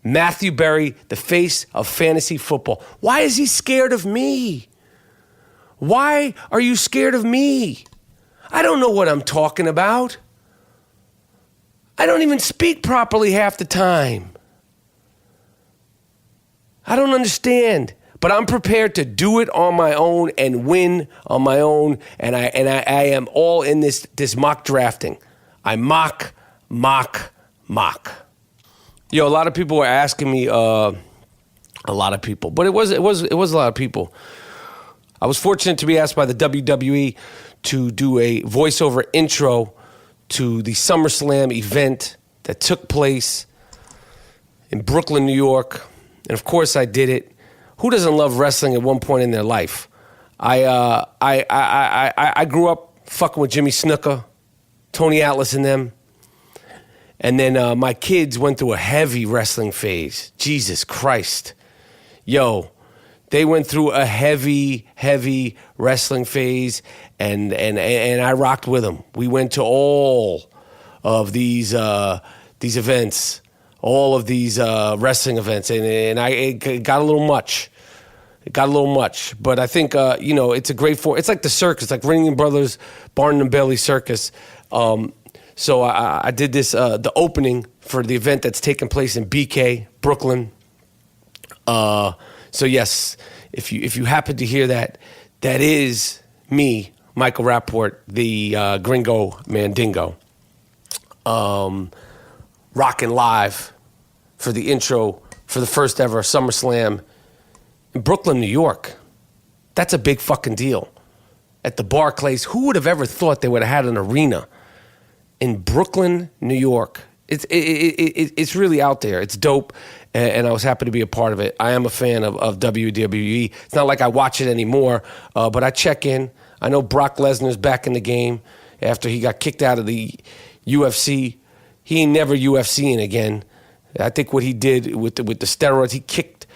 Matthew Berry, the face of fantasy football. Why is he scared of me? Why are you scared of me? I don't know what I'm talking about. I don't even speak properly half the time. I don't understand. But I'm prepared to do it on my own and win on my own. And I am all in this mock drafting. I mock. Yo, a lot of people were asking me, a lot of people, but it was a lot of people. I was fortunate to be asked by the WWE to do a voiceover intro to the SummerSlam event that took place in Brooklyn, New York. And of course I did it. Who doesn't love wrestling at one point in their life? I grew up fucking with Jimmy Snuka, Tony Atlas and them. And then my kids went through a heavy wrestling phase. Jesus Christ. Yo, they went through a heavy wrestling phase, and I rocked with them. We went to all of these events, all of these wrestling events, and it got a little much. It got a little much, but I think it's a great it's like the circus, like Ringling Brothers, Barnum and Bailey Circus. So I did this the opening for the event that's taking place in BK, Brooklyn. So yes, if you happen to hear that, that is me, Michael Rapaport, the Gringo Mandingo, rocking live for the intro for the first ever SummerSlam in Brooklyn, New York. That's a big fucking deal. At the Barclays, who would have ever thought they would have had an arena in Brooklyn, New York? It's really out there. It's dope, and I was happy to be a part of it. I am a fan of WWE. It's not like I watch it anymore, but I check in. I know Brock Lesnar's back in the game after he got kicked out of the UFC. He ain't never UFCing again. I think what he did with the steroids, he kicked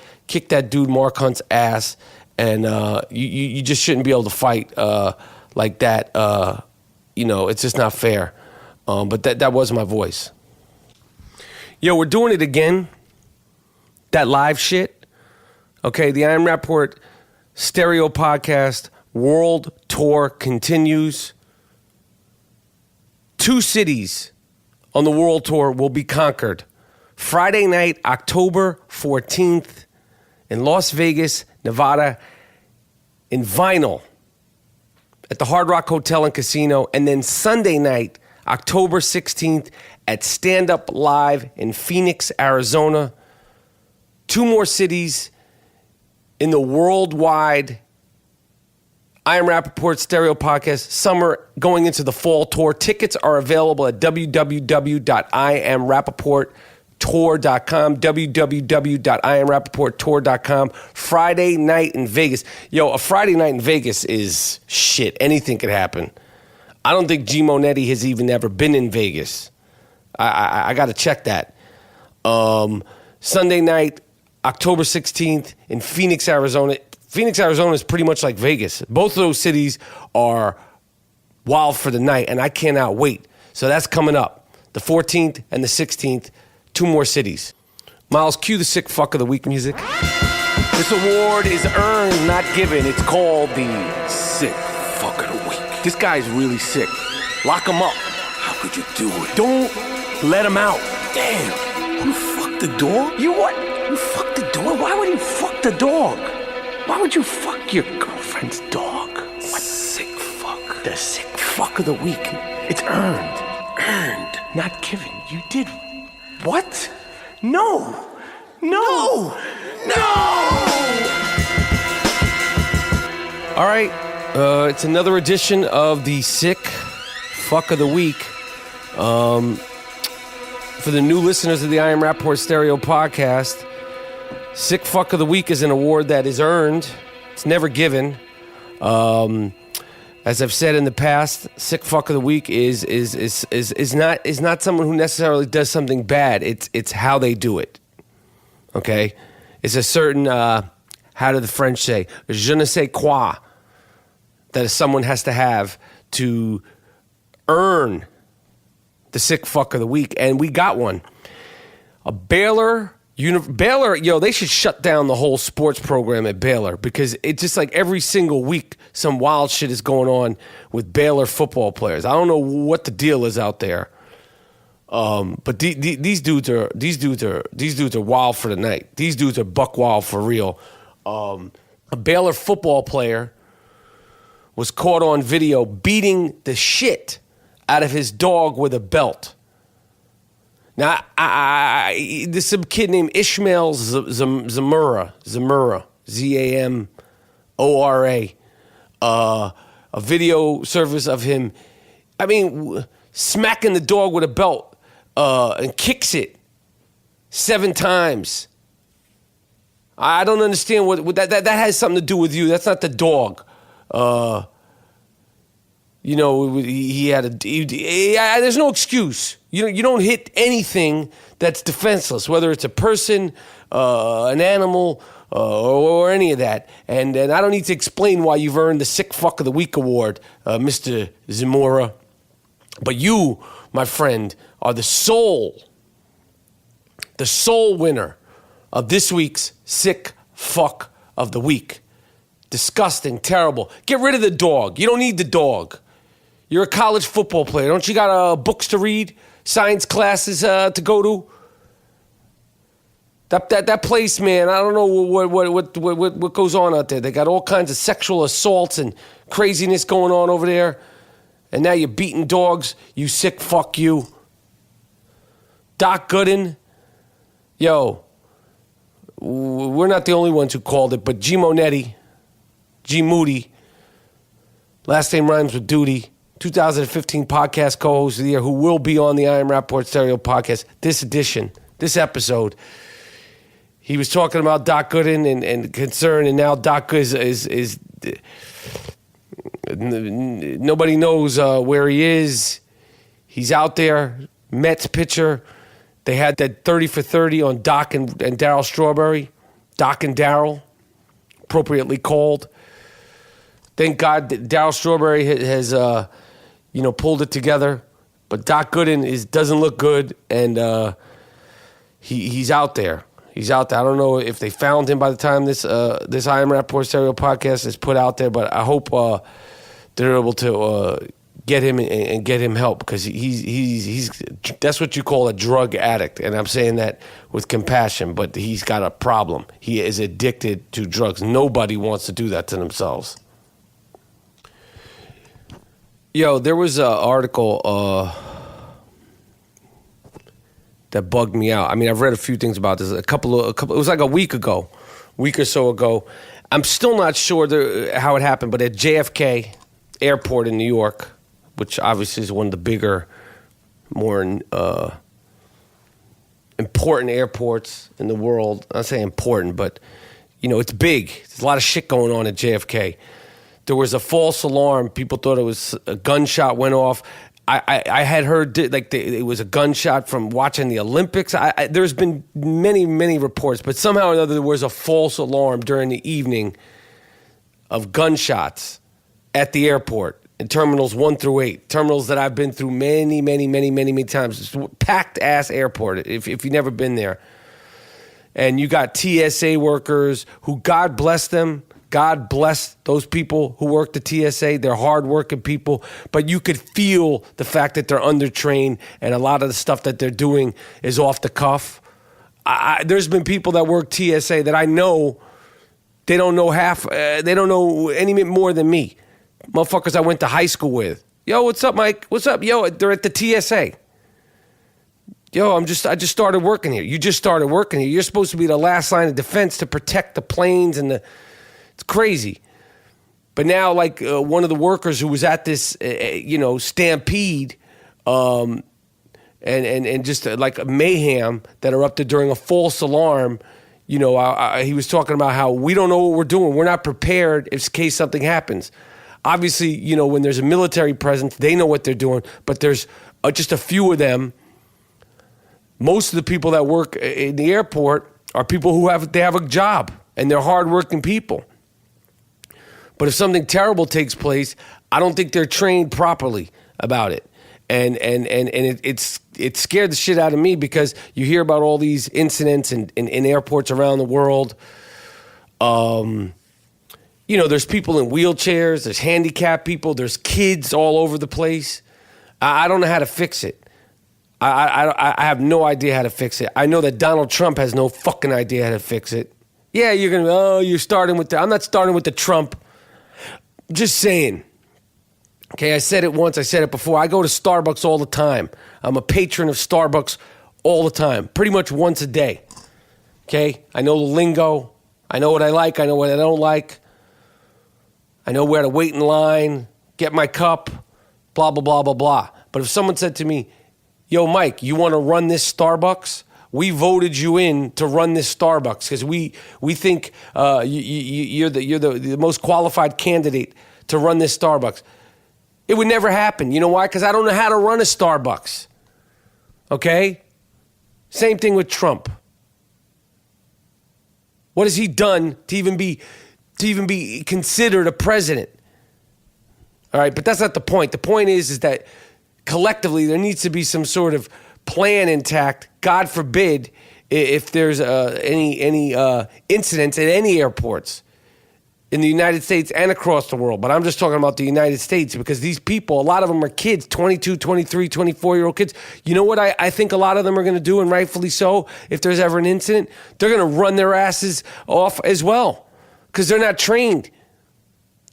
that dude Mark Hunt's ass, and you just shouldn't be able to fight like that. It's just not fair. But that was my voice. Yo, we're doing it again. That live shit. Okay, the I Am Rapaport stereo podcast world tour continues. 2 cities on the world tour will be conquered. Friday night, October 14th in Las Vegas, Nevada, in Vinyl at the Hard Rock Hotel and Casino. And then Sunday night, October 16th at Stand Up Live in Phoenix, Arizona. 2 more cities in the worldwide I Am Rapaport stereo podcast summer going into the fall tour. Tickets are available at www.IamRapaportTour.com, www.IamRapaportTour.com. Friday night in Vegas. Yo, a Friday night in Vegas is shit. Anything could happen. I don't think G. Monetti has even ever been in Vegas. I got to check that. Sunday night, October 16th in Phoenix, Arizona. Phoenix, Arizona is pretty much like Vegas. Both of those cities are wild for the night, and I cannot wait. So that's coming up. The 14th and the 16th, 2 more cities. Miles, cue the sick fuck of the week music. This award is earned, not given. It's called the sick fuck of the week. This guy's really sick. Lock him up. How could you do it? Don't let him out. Damn. You fucked the dog? You what? You fucked the dog? Why would you fuck the dog? Why would you fuck your girlfriend's dog? What? Sick fuck. The sick fuck of the week. It's earned. Earned. Not given. You did. What? No. No. All right. It's another edition of the sick fuck of the week. For the new listeners of the I Am Rapaport stereo podcast, sick fuck of the week is an award that is earned. It's never given. As I've said in the past, sick fuck of the week is not someone who necessarily does something bad. It's how they do it. Okay, it's a certain how do the French say, je ne sais quoi, that someone has to have to earn the sick fuck of the week, and we got one. A Baylor, they should shut down the whole sports program at Baylor, because it's just like every single week some wild shit is going on with Baylor football players. I don't know what the deal is out there. But these dudes are wild for the night. These dudes are buck wild for real. A Baylor football player was caught on video beating the shit out of his dog with a belt. Now, there's some kid named Ishmael Zamora, Zamora, a video service of him, smacking the dog with a belt and kicks it 7 times. I don't understand what that has something to do with you. That's not the dog. There's no excuse. You don't hit anything that's defenseless, whether it's a person, an animal, or any of that. And I don't need to explain why you've earned the Sick Fuck of the Week award, Mr. Zamora. But you, my friend, are the sole winner of this week's Sick Fuck of the Week. Disgusting, terrible. Get rid of the dog. You don't need the dog. You're a college football player. Don't you got books to read, science classes to go to? That place, man, I don't know what goes on out there. They got all kinds of sexual assaults and craziness going on over there. And now you're beating dogs. You sick fuck you. Doc Gooden. Yo, we're not the only ones who called it, but G Monetti, G Moody, last name rhymes with duty, 2015 podcast co-host of the year, who will be on the I Am Rapaport Stereo podcast, this episode. He was talking about Doc Gooden and concern, and now Doc is nobody knows where he is. He's out there, Mets pitcher. They had that 30 for 30 on Doc and Darryl Strawberry. Doc and Darryl, appropriately called. Thank God that Darryl Strawberry has pulled it together. But Doc Gooden doesn't look good, and he's out there. He's out there. I don't know if they found him by the time this I Am Rapaport Stereo podcast is put out there, but I hope they're able to get him and get him help, because he's that's what you call a drug addict, and I'm saying that with compassion, but he's got a problem. He is addicted to drugs. Nobody wants to do that to themselves. Yo, there was an article that bugged me out. I mean, I've read a few things about this. A couple. It was like a week or so ago. I'm still not sure how it happened, but at JFK Airport in New York, which obviously is one of the bigger, more important airports in the world. I say important, but it's big. There's a lot of shit going on at JFK. There was a false alarm. People thought it was a gunshot went off. I had heard it was a gunshot from watching the Olympics. There's been many, many reports, but somehow or another there was a false alarm during the evening of gunshots at the airport in terminals 1 through 8, terminals that I've been through many, many, many, many, many times. It's a packed-ass airport if you've never been there. And you got TSA workers who, God bless them, God bless those people who work the TSA. They're hardworking people, but you could feel the fact that they're undertrained, and a lot of the stuff that they're doing is off the cuff. There's been people that work TSA that I know, they don't know they don't know any more than me. Motherfuckers I went to high school with. Yo, what's up, Mike? What's up? Yo, they're at the TSA. Yo, I just started working here. You just started working here. You're supposed to be the last line of defense to protect the planes and it's crazy. But now, one of the workers who was at this, stampede, and just like a mayhem that erupted during a false alarm, he was talking about how we don't know what we're doing. We're not prepared in case something happens. Obviously, when there's a military presence, they know what they're doing, but there's just a few of them. Most of the people that work in the airport are people who have a job, and they're hardworking people. But if something terrible takes place, I don't think they're trained properly about it. And it scared the shit out of me, because you hear about all these incidents in airports around the world. There's people in wheelchairs, there's handicapped people, there's kids all over the place. I don't know how to fix it. I have no idea how to fix it. I know that Donald Trump has no fucking idea how to fix it. Yeah, you're going to, you're starting with I'm not starting with the Trump. I'm just saying. Okay, I said it once, I said it before. I go to Starbucks all the time. I'm a patron of Starbucks all the time, pretty much once a day. Okay, I know the lingo. I know what I like. I know what I don't like. I know where to wait in line, get my cup, blah, blah, blah, blah, blah. But if someone said to me, yo, Mike, you want to run this Starbucks? We voted you in to run this Starbucks because we think you're the most qualified candidate to run this Starbucks. It would never happen. You know why? Because I don't know how to run a Starbucks. Okay? Same thing with Trump. What has he done to even be considered a president? All right, but that's not the point. The point is that collectively there needs to be some sort of plan intact. God forbid if there's any incidents at any airports in the United States and across the world. But I'm just talking about the United States because these people, a lot of them are kids, 22, 23, 24-year-old kids. You know what I think a lot of them are going to do, and rightfully so, if there's ever an incident? They're going to run their asses off as well because they're not trained.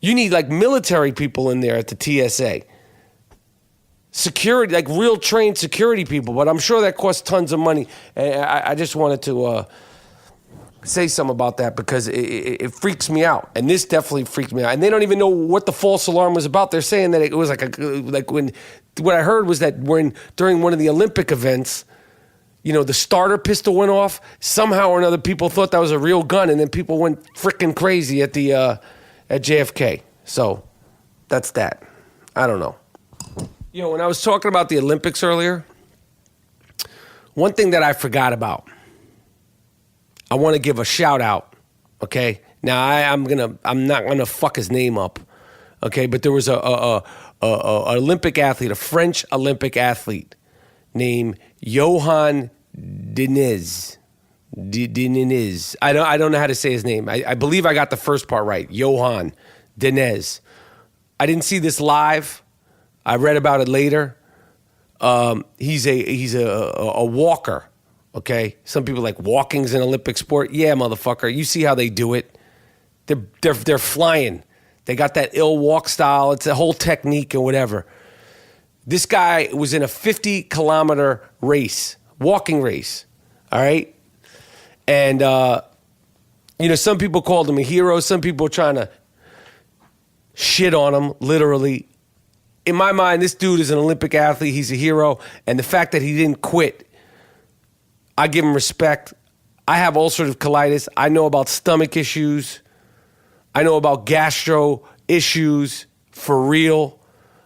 You need like military people in there at the TSA. Security, like real trained security people. But I'm sure that costs tons of money. And I just wanted to say something about that because it freaks me out. And this definitely freaked me out. And they don't even know what the false alarm was about. They're saying that it was like when what I heard was that during one of the Olympic events, you know, the starter pistol went off. Somehow or another, people thought that was a real gun, and then people went freaking crazy at JFK. So that's that. I don't know. You know, when I was talking about the Olympics earlier, one thing that I forgot about, I want to give a shout out. Okay, now I'm not gonna fuck his name up. Okay, but there was a Olympic athlete, a French Olympic athlete named Johan Diaz. Diaz. I don't know how to say his name. I believe I got the first part right. Johan Diaz. I didn't see this live. I read about it later. He's a walker. Okay, some people like walking's an Olympic sport. Yeah, motherfucker. You see how they do it? They're flying. They got that ill walk style. It's a whole technique and whatever. This guy was in a 50-kilometer race, walking race. All right, and you know, some people called him a hero. Some people were trying to shit on him, literally. In my mind, this dude is an Olympic athlete. He's a hero. And the fact that he didn't quit, I give him respect. I have ulcerative colitis. I know about stomach issues. I know about gastro issues for real.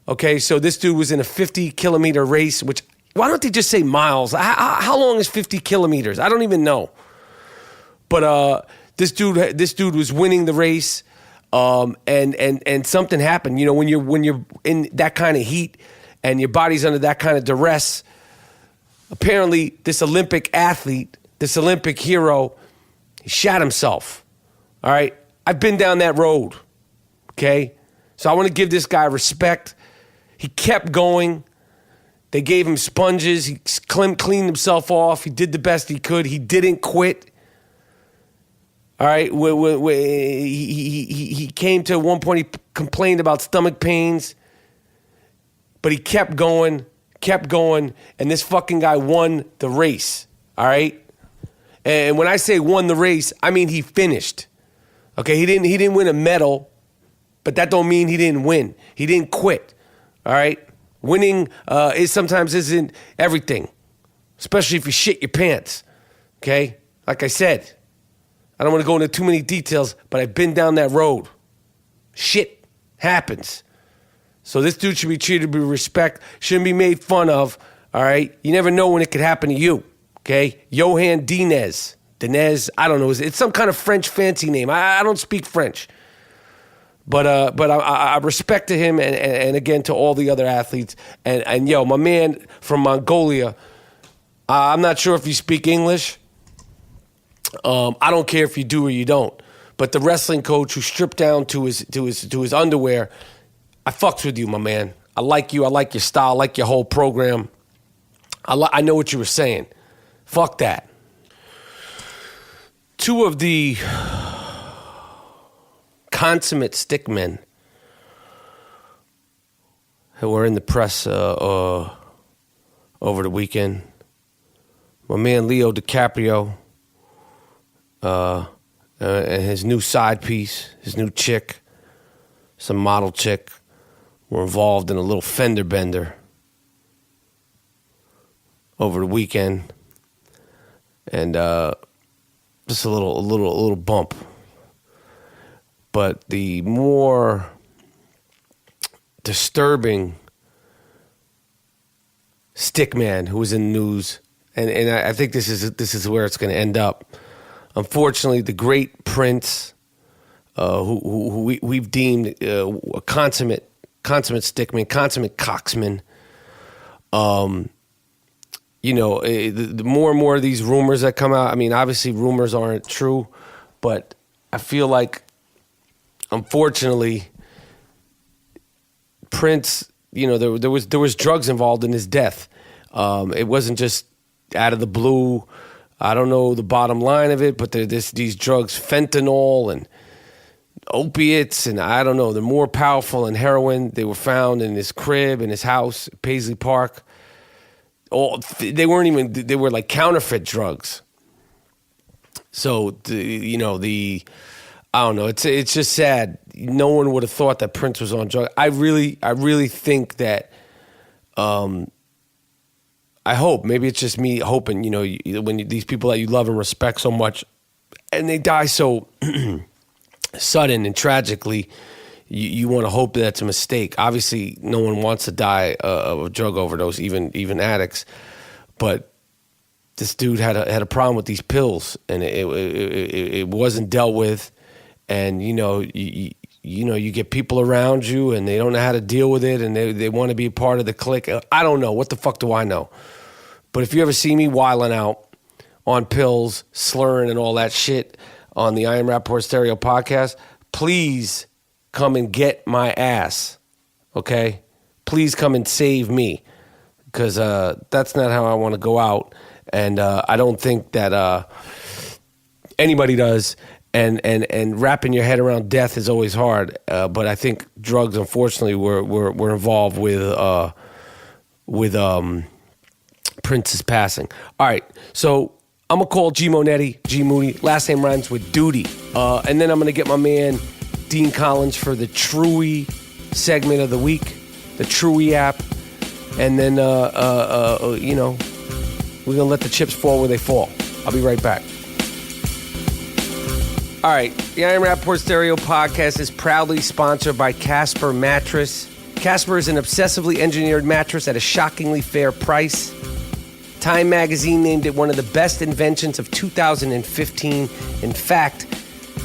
Okay, so this dude was in a 50-kilometer race, which, why don't they just say miles? How long is 50 kilometers? I don't even know. But this dude was winning the race. And something happened. You know, when you're in that kind of heat and your body's under that kind of duress, apparently this Olympic athlete, this Olympic hero, he shot himself. All right, I've been down that road. Okay, so I want to give this guy respect. He kept going. They gave him sponges. He cleaned himself off. He did the best he could. He didn't quit. All right, he came to one point, he complained about stomach pains, but he kept going, and this fucking guy won the race, all right? And when I say won the race, I mean he finished. Okay, he didn't win a medal, but that don't mean he didn't win. He didn't quit, all right? Winning sometimes isn't everything, especially if you shit your pants, okay? Like I said, I don't want to go into too many details, but I've been down that road. Shit happens. So this dude should be treated with respect, shouldn't be made fun of, all right? You never know when it could happen to you, okay? Johan Diaz, I don't know. It's some kind of French fancy name. I don't speak French. But I respect to him and again to all the other athletes. And yo, my man from Mongolia, I'm not sure if you speak English. I don't care if you do or you don't. But the wrestling coach who stripped down to his underwear, I fucks with you, my man. I like you. I like your style. I like your whole program. I know what you were saying. Fuck that. Two of the consummate stickmen who were in the press over the weekend. My man Leo DiCaprio and his new side piece, his new chick, some model chick, were involved in a little fender bender over the weekend, and just a little bump. But the more disturbing stickman who was in the news, and I think this is where it's going to end up. Unfortunately, the great Prince, who we've deemed a consummate stickman, consummate cocksman. The more and more of these rumors that come out. I mean, obviously rumors aren't true, but I feel like, unfortunately, Prince, there was drugs involved in his death. It wasn't just out of the blue. I don't know the bottom line of it, but these drugs, fentanyl and opiates, and I don't know, they're more powerful than heroin. They were found in his crib, in his house, Paisley Park. They were like counterfeit drugs. So, I don't know. It's just sad. No one would have thought that Prince was on drugs. I really think that, I hope, maybe it's just me hoping, when these people that you love and respect so much, and they die so sudden and tragically, you want to hope that it's a mistake. Obviously, no one wants to die of a drug overdose, even addicts. But this dude had a problem with these pills, and it wasn't dealt with. And you get people around you, and they don't know how to deal with it, and they want to be a part of the clique. I don't know. What the fuck do I know? But if you ever see me wilding out on pills, slurring, and all that shit on the I Am Rapaport Stereo podcast, please come and get my ass, okay? Please come and save me, because that's not how I want to go out, and I don't think that anybody does. And wrapping your head around death is always hard, but I think drugs, unfortunately, were involved with Prince's passing. All right, so I'm gonna call G Monetti, G Moody. Last name rhymes with duty, and then I'm gonna get my man Dean Collins for the Truey segment of the week, the Truey app, and then we're gonna let the chips fall where they fall. I'll be right back. All right, the I Am Rapaport Stereo podcast is proudly sponsored by Casper Mattress. Casper is an obsessively engineered mattress at a shockingly fair price. Time magazine named it one of the best inventions of 2015. In fact,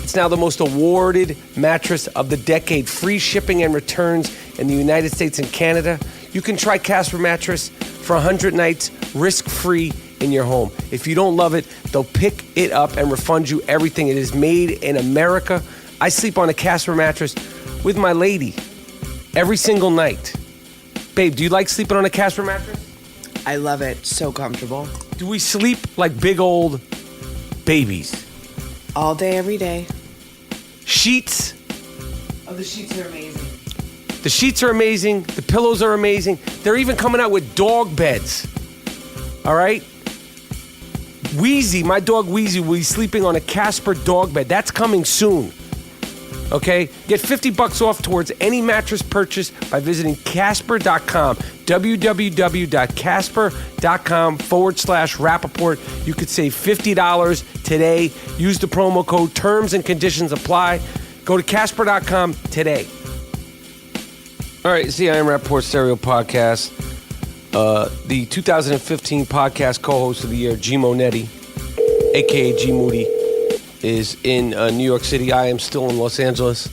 it's now the most awarded mattress of the decade. Free shipping and returns in the United States and Canada. You can try Casper Mattress for 100 nights risk-free in your home. If you don't love it, they'll pick it up and refund you everything. It is made in America. I sleep on a Casper mattress with my lady every single night. Babe, do you like sleeping on a Casper mattress? I love it. So comfortable. Do we sleep like big old babies? All day, every day. Sheets? Oh, the sheets are amazing. The sheets are amazing. The pillows are amazing. They're even coming out with dog beds. All right? Wheezy, my dog Wheezy, will be sleeping on a Casper dog bed. That's coming soon. Okay? Get $50 off towards any mattress purchase by visiting Casper.com. www.casper.com/Rapaport. You could save $50 today. Use the promo code. Terms and conditions apply. Go to Casper.com today. All right, it's the I Am Rapaport Stereo podcast. The 2015 podcast co-host of the year, G Monetti, a.k.a. G Moody, is in New York City. I am still in Los Angeles.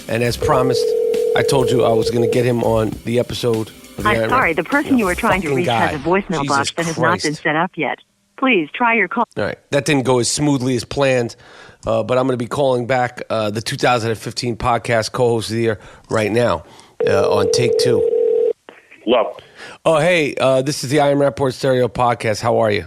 And as promised, I told you I was going to get him on the episode. I'm sorry, the person you were trying to reach has a voicemail box that has not been set up yet. Please try your call. All right, that didn't go as smoothly as planned, but I'm going to be calling back the 2015 podcast co-host of the year right now on take two. Hello. Oh, hey, this is the I AM Rapaport Stereo Podcast. How are you?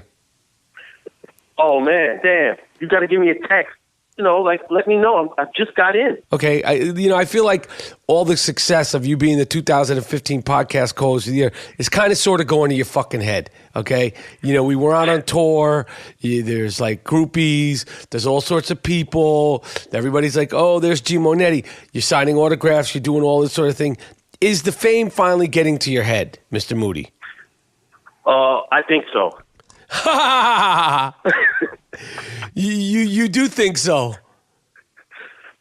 Oh, man, damn. You got to give me a text. Let me know. I just got in. Okay, I feel like all the success of you being the 2015 podcast co-host of the year is kind of sort of going to your fucking head, okay? We were out on tour. There's like groupies. There's all sorts of people. Everybody's like, oh, there's G. Monetti. You're signing autographs. You're doing all this sort of thing. Is the fame finally getting to your head, Mr. Moody? I think so. You do think so?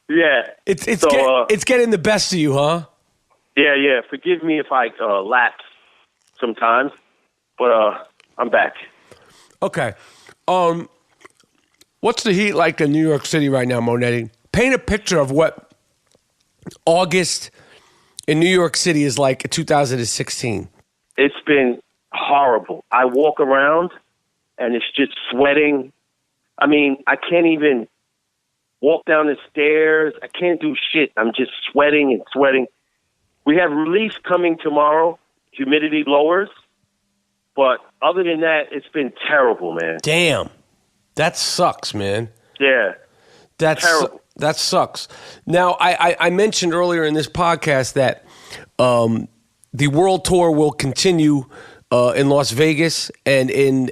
Yeah. It's getting the best of you, huh? Yeah. Forgive me if I lapse sometimes, but I'm back. Okay. What's the heat like in New York City right now, Monetti? Paint a picture of what August in New York City is like in 2016. It's been horrible. I walk around and it's just sweating. I mean, I can't even walk down the stairs. I can't do shit. I'm just sweating and sweating. We have release coming tomorrow. Humidity lowers. But other than that, it's been terrible, man. Damn. That sucks, man. Yeah. Terrible. That sucks. Now, I mentioned earlier in this podcast that the world tour will continue in Las Vegas and in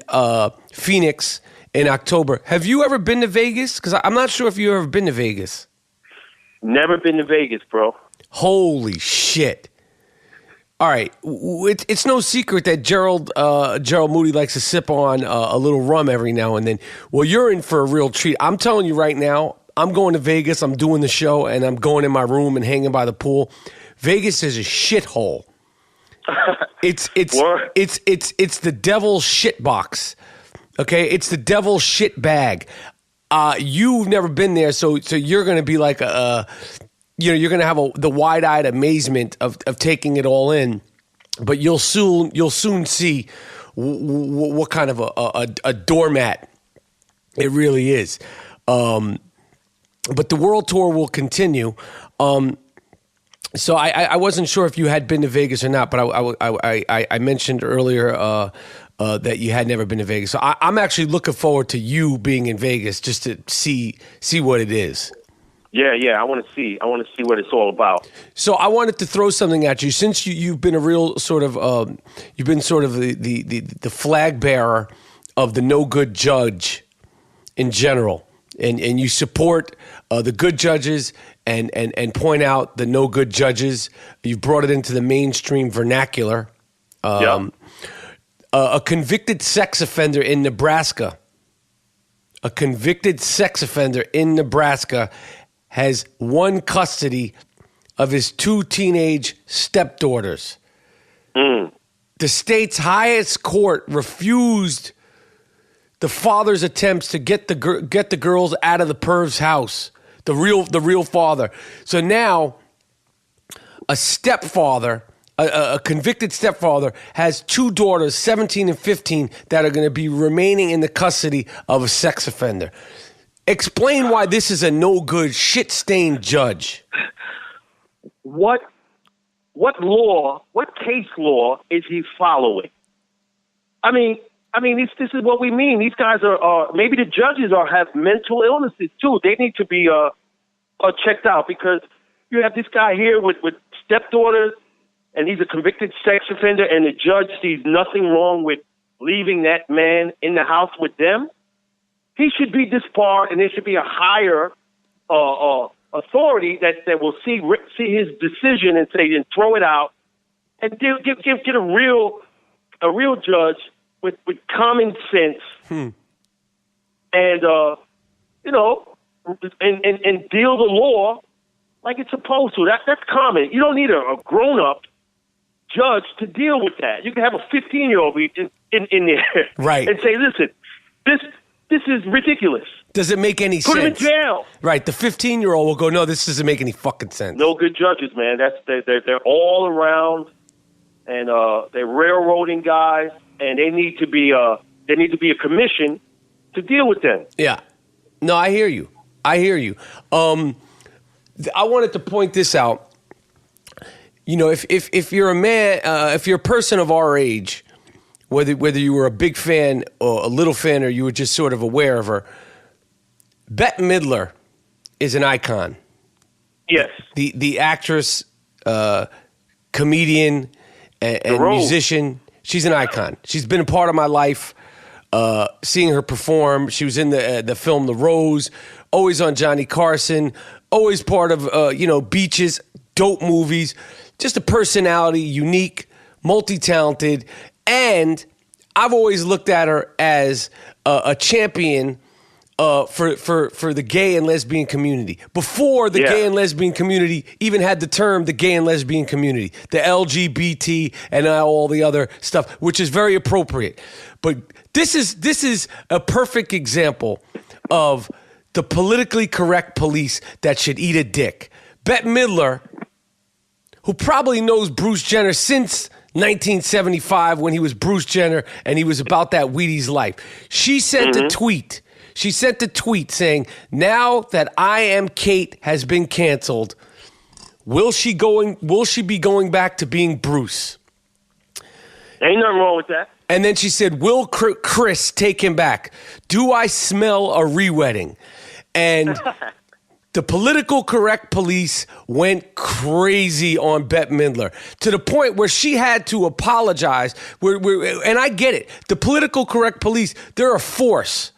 Phoenix in October. Have you ever been to Vegas? Because I'm not sure if you've ever been to Vegas. Never been to Vegas, bro. Holy shit. All right. It's no secret that Gerald Moody likes to sip on a little rum every now and then. Well, you're in for a real treat. I'm telling you right now, I'm going to Vegas. I'm doing the show, and I'm going in my room and hanging by the pool. Vegas is a shithole. It's the devil's shit box. Okay, it's the devil's shit bag. You've never been there, so you're going to be like you're going to have the wide-eyed amazement of taking it all in. But you'll soon see what kind of a doormat it really is. But the world tour will continue. So I wasn't sure if you had been to Vegas or not, but I mentioned earlier that you had never been to Vegas. So I'm actually looking forward to you being in Vegas just to see what it is. Yeah. I want to see what it's all about. So I wanted to throw something at you. Since you've been a real sort of you've been sort of the flag bearer of the no good judge in general, and you support the good judges and point out the no good judges. You've brought it into the mainstream vernacular. A convicted sex offender in Nebraska. A convicted sex offender in Nebraska has won custody of his 2 teenage stepdaughters. The state's highest court refused the father's attempts to get the girls out of the perv's house. The real father. So now, a stepfather, a convicted stepfather, has 2 daughters, 17 and 15, that are going to be remaining in the custody of a sex offender. Explain why this is a no-good, shit-stained judge. What case law is he following? I mean, this is what we mean. These guys are maybe the judges have mental illnesses too. They need to be checked out, because you have this guy here with stepdaughters, and he's a convicted sex offender, and the judge sees nothing wrong with leaving that man in the house with them. He should be disbarred, and there should be a higher authority that will see his decision and say, and throw it out, and get a real judge with common sense, and and deal the law like it's supposed to. That's common. You don't need a grown up judge to deal with that. You can have a 15-year-old in there, right, and say, listen, this is ridiculous. Does it make any sense? Put him in jail. Right. The 15-year-old will go, no, this doesn't make any fucking sense. No good judges, man. They're all around, and they're railroading guys, and they need to be a commission to deal with them. Yeah. No, I hear you. I wanted to point this out. you know, if you're a man, if you're a person of our age, whether you were a big fan or a little fan or you were just sort of aware of her, Bette Midler is an icon. Yes. The actress, comedian, and musician. She's an icon. She's been a part of my life. Seeing her perform, she was in the film The Rose, always on Johnny Carson, always part of Beaches, dope movies. Just a personality, unique, multi-talented, and I've always looked at her as a champion for the gay and lesbian community. Before the gay and lesbian community even had the term the gay and lesbian community, the LGBT and all the other stuff, which is very appropriate. But this is a perfect example of the politically correct police that should eat a dick. Bette Midler, who probably knows Bruce Jenner since 1975 when he was Bruce Jenner and he was about that Wheaties life. She sent a tweet. She sent a tweet saying, now that I Am Kate has been canceled, will she be going back to being Bruce? Ain't nothing wrong with that. And then she said, will Chris take him back? Do I smell a re-wedding? And the political correct police went crazy on Bette Midler to the point where she had to apologize. And I get it. The political correct police, they're a force.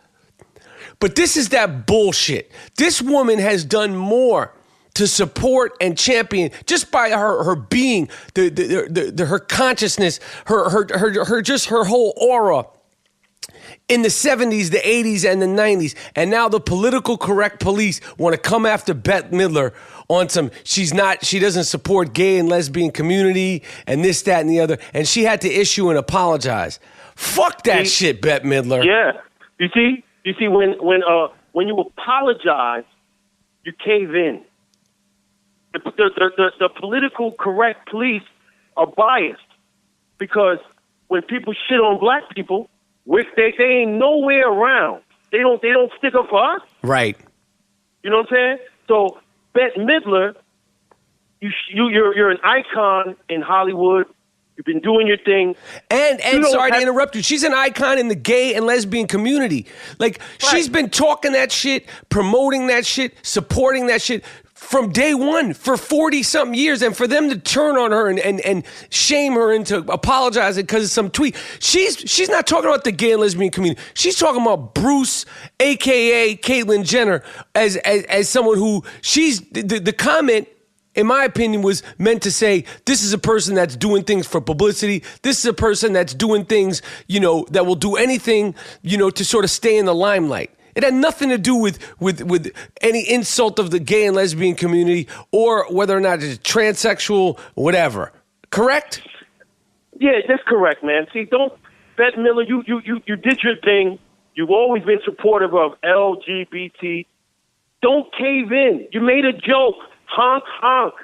But this is that bullshit. This woman has done more to support and champion just by her being, her consciousness, her whole aura in the 70s, the 80s, and the 90s. And now the political correct police want to come after Bette Midler on she doesn't support gay and lesbian community and this, that, and the other. And she had to issue and apologize. Fuck that shit, Bette Midler. Yeah. You see, when you apologize, you cave in. The political correct police are biased because when people shit on black people, they ain't nowhere around. They don't stick up for us. Right. You know what I'm saying? So Bette Midler, you're an icon in Hollywood. You've been doing your thing. And sorry to interrupt you, she's an icon in the gay and lesbian community. Like, she's been talking that shit, promoting that shit, supporting that shit from day one for 40-something years. And for them to turn on her and shame her into apologizing because of some tweet. She's not talking about the gay and lesbian community. She's talking about Bruce, a.k.a. Caitlyn Jenner, as someone who the comment, in my opinion, was meant to say, this is a person that's doing things for publicity. This is a person that's doing things, that will do anything, to sort of stay in the limelight. It had nothing to do with any insult of the gay and lesbian community or whether or not it's transsexual, whatever. Correct? Yeah, that's correct, man. See, Bette Midler, you did your thing. You've always been supportive of LGBT. Don't cave in. You made a joke. Honk, honk.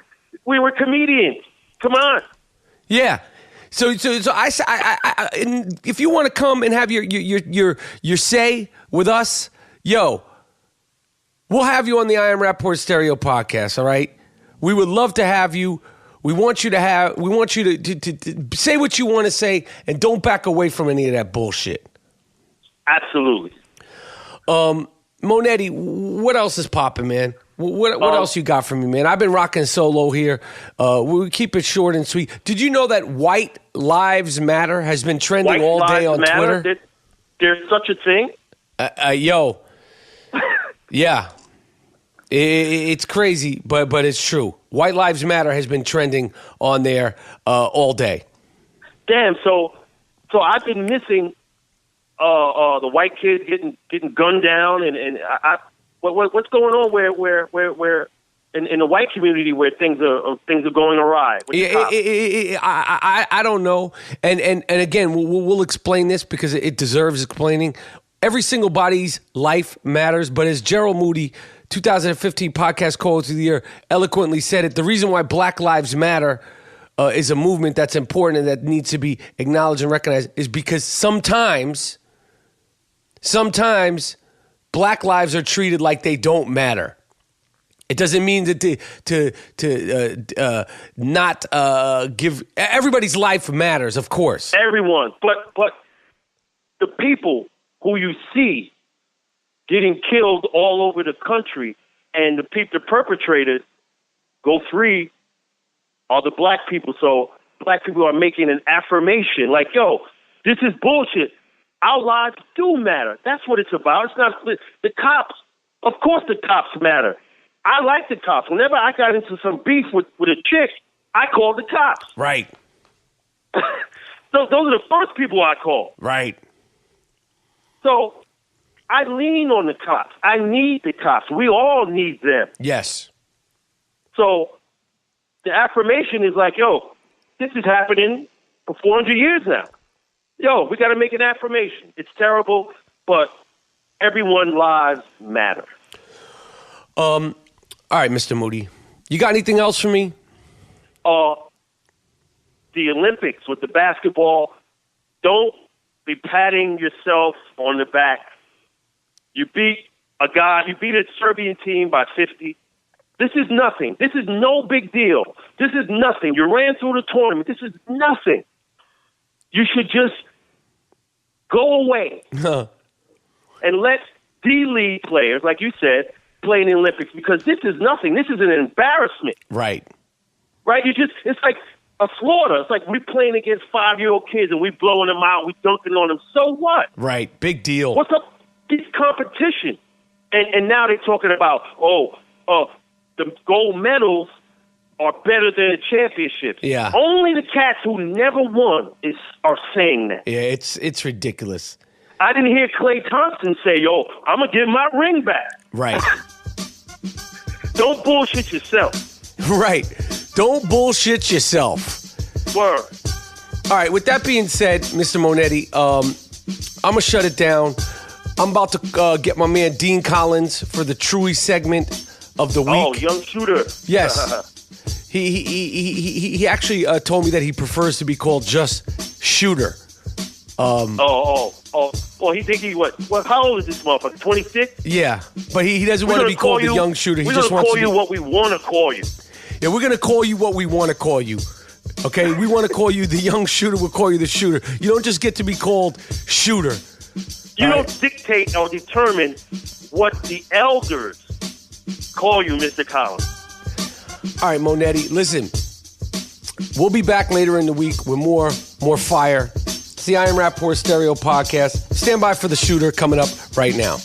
We were comedians. Come on. Yeah. So I if you want to come and have your say with us, we'll have you on the I Am Rapaport Stereo podcast. All right. We would love to have you. We want you to say what you want to say and don't back away from any of that bullshit. Absolutely. Monetti, what else is popping, man? What else you got for me, man? I've been rocking solo here. We keep it short and sweet. Did you know that White Lives Matter has been trending all day on Twitter? There's such a thing? Yeah. It's crazy, but it's true. White Lives Matter has been trending on there all day. Damn, so I've been missing the white kid getting gunned down, and what's going on where in the white community where things are going awry? I don't know, and again we'll explain this because it deserves explaining. Every single body's life matters, but as Gerald Moody, 2015 podcast Coach of the Year, eloquently said it, the reason why Black Lives Matter is a movement that's important and that needs to be acknowledged and recognized is because sometimes Black lives are treated like they don't matter. It doesn't mean to not give. Everybody's life matters, of course. Everyone, but the people who you see getting killed all over the country, and the perpetrators go free, are the black people. So black people are making an affirmation, like, yo, this is bullshit. Our lives do matter. That's what it's about. It's not the cops. Of course the cops matter. I like the cops. Whenever I got into some beef with a chick, I called the cops. Right. Those are the first people I call. Right. So I lean on the cops. I need the cops. We all need them. Yes. So the affirmation is like, yo, this is happening for 400 years now. Yo, we got to make an affirmation. It's terrible, but everyone's lives matter. All right, Mr. Moody. You got anything else for me? The Olympics with the basketball, don't be patting yourself on the back. You beat a Serbian team by 50. This is nothing. This is no big deal. This is nothing. You ran through the tournament. This is nothing. You should just go away and let D-League players, like you said, play in the Olympics, because this is nothing. This is an embarrassment. Right. Right? It's like a slaughter. It's like we're playing against 5-year-old kids and we blowing them out, we dunking on them. So what? Right. Big deal. What's up? It's competition. And now they're talking about, the gold medals are better than the championships. Yeah. Only the cats who never won are saying that. Yeah, it's ridiculous. I didn't hear Klay Thompson say, yo, I'm going to give my ring back. Right. Don't bullshit yourself. Right. Don't bullshit yourself. Word. All right, with that being said, Mr. Monetti, I'm going to shut it down. I'm about to get my man Dean Collins for the Truey segment of the week. Oh, young shooter. Yes. He actually told me that he prefers to be called just Shooter. Well, he think how old is this motherfucker? 26? Yeah, but he doesn't want to be called the young shooter. He just wants to call you what we want to call you. Yeah, we're going to call you what we want to call you. Okay? We want to call you the young shooter. We'll call you the shooter. You don't just get to be called Shooter. You don't dictate or determine what the elders call you, Mr. Collins. All right, Monetti, listen. We'll be back later in the week with more fire. It's the I Am Rapaport Stereo Podcast. Stand by for the Shooter coming up right now.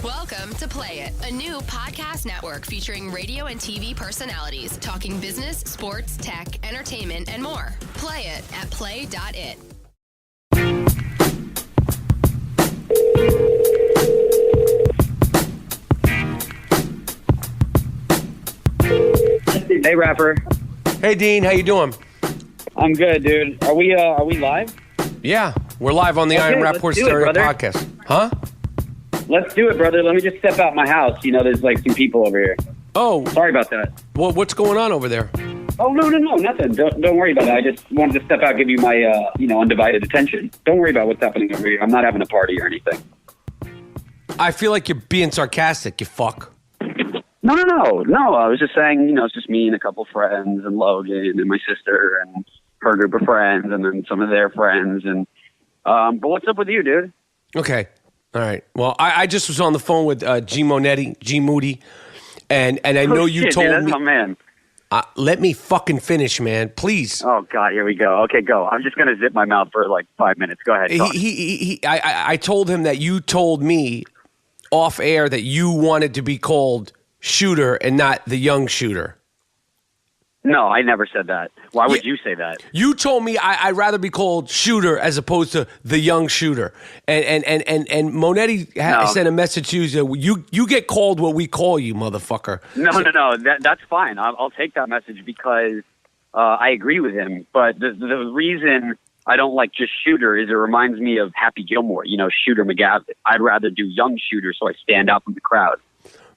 Welcome to Play It, a new podcast network featuring radio and TV personalities talking business, sports, tech, entertainment, and more. Play it at play.it. Hey, Rapper. Hey, Dean, how you doing? I'm good, dude. Are we live? Yeah, we're live on the I Am Rapaport Stereo Podcast. Huh? Let's do it, brother. Let me just step out my house. You know, there's like some people over here. Oh. Sorry about that. Well, what's going on over there? Oh, no, nothing. Don't worry about it. I just wanted to step out, give you my, undivided attention. Don't worry about what's happening over here. I'm not having a party or anything. I feel like you're being sarcastic, you fuck. No. I was just saying, it's just me and a couple friends and Logan and my sister and her group of friends and then some of their friends. And but what's up with you, dude? Okay. All right. Well, I just was on the phone with G Moody, and I know you told me. Oh, man. Let me fucking finish, man. Please. Oh, God, here we go. Okay, go. I'm just going to zip my mouth for like 5 minutes. Go ahead. I told him that you told me off air that you wanted to be called Shooter and not the young shooter. No, I never said that. Why would you say that? You told me I'd rather be called Shooter as opposed to the young shooter. And Monetti sent a message to you. You get called what we call you, motherfucker. No. That's fine. I'll take that message because I agree with him. But the reason I don't like just Shooter is it reminds me of Happy Gilmore, Shooter McGavin. I'd rather do young Shooter so I stand out from the crowd.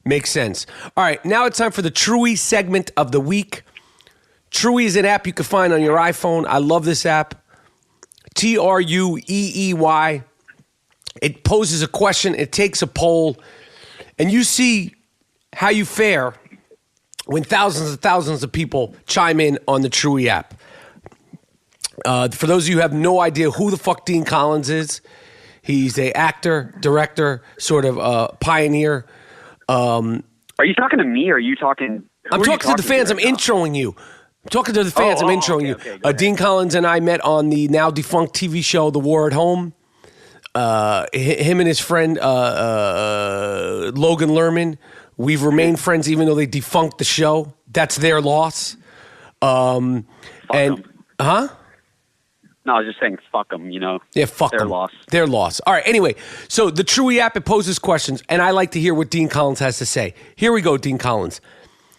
Makes sense. All right, now it's time for the Truey segment of the week. Truey is an app you can find on your iPhone. I love this app. Trueey. It poses a question. It takes a poll. And you see how you fare when thousands and thousands of people chime in on the Chewy app. For those of you who have no idea who the fuck Dean Collins is, he's a actor, director, sort of pioneer. Are you talking to me or are you talking... I'm talking to the fans. I'm introing you. I'm talking to the fans. I'm introing you. Okay, Dean Collins and I met on the now defunct TV show The War at Home. Him and his friend Logan Lerman, we've remained friends even though they defunct the show. That's their loss. Fuck 'em. Huh? No, I was just saying, fuck them, you know. Yeah, fuck their them. loss. Their loss. All right, anyway, so the Chewy app, it poses questions, and I like to hear what Dean Collins has to say. Here we go, Dean Collins.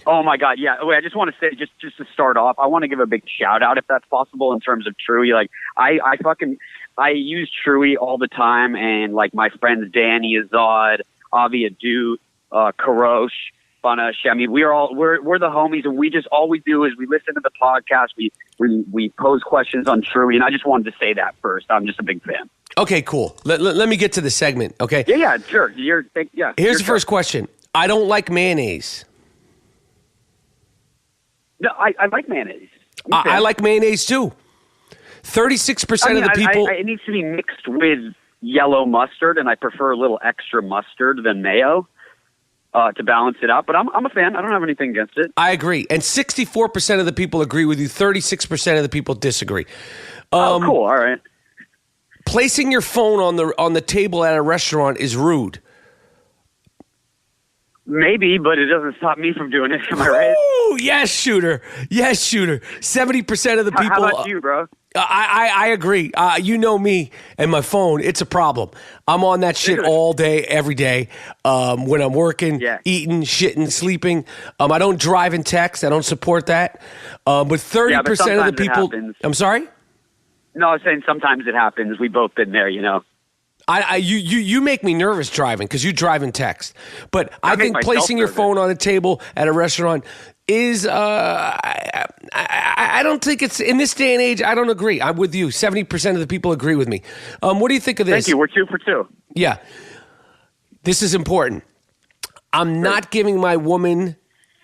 Oh, my God, yeah. Wait, I just want to say, just to start off, I want to give a big shout-out, if that's possible, in terms of Chewy. Like, I use Chewy all the time, and, like, my friends Danny, Azad, Avi Adu, Karosh, Banash. I mean, we're the homies, and we just all we do is we listen to the podcast. We pose questions on Chewy, and I just wanted to say that first. I'm just a big fan. Okay, cool. Let me get to the segment. Okay. Yeah, sure. Here's the first question. I don't like mayonnaise. No, I like mayonnaise. I like mayonnaise too. 36% of the people. It needs to be mixed with yellow mustard, and I prefer a little extra mustard than mayo. To balance it out, but I'm a fan. I don't have anything against it. I agree, and 64% of the people agree with you. 36% of the people disagree. Oh, cool. All right. Placing your phone on the table at a restaurant is rude. Maybe, but it doesn't stop me from doing it. Am I right? Ooh, yes, shooter. Yes, shooter. 70% of the people. How about you, bro? I agree. You know me and my phone. It's a problem. I'm on that shit all day, every day. When I'm working, eating, shitting, sleeping. I don't drive and text. I don't support that. But 30% of the people. I'm sorry? No, I was saying sometimes it happens. We've both been there, you know. You make me nervous driving because you drive and text. But I think placing your phone on a table at a restaurant is I don't think it's in this day and age. I don't agree. I'm with you. 70% of the people agree with me. What do you think of this? Thank you. We're 2 for 2. Yeah, this is important. I'm not giving my woman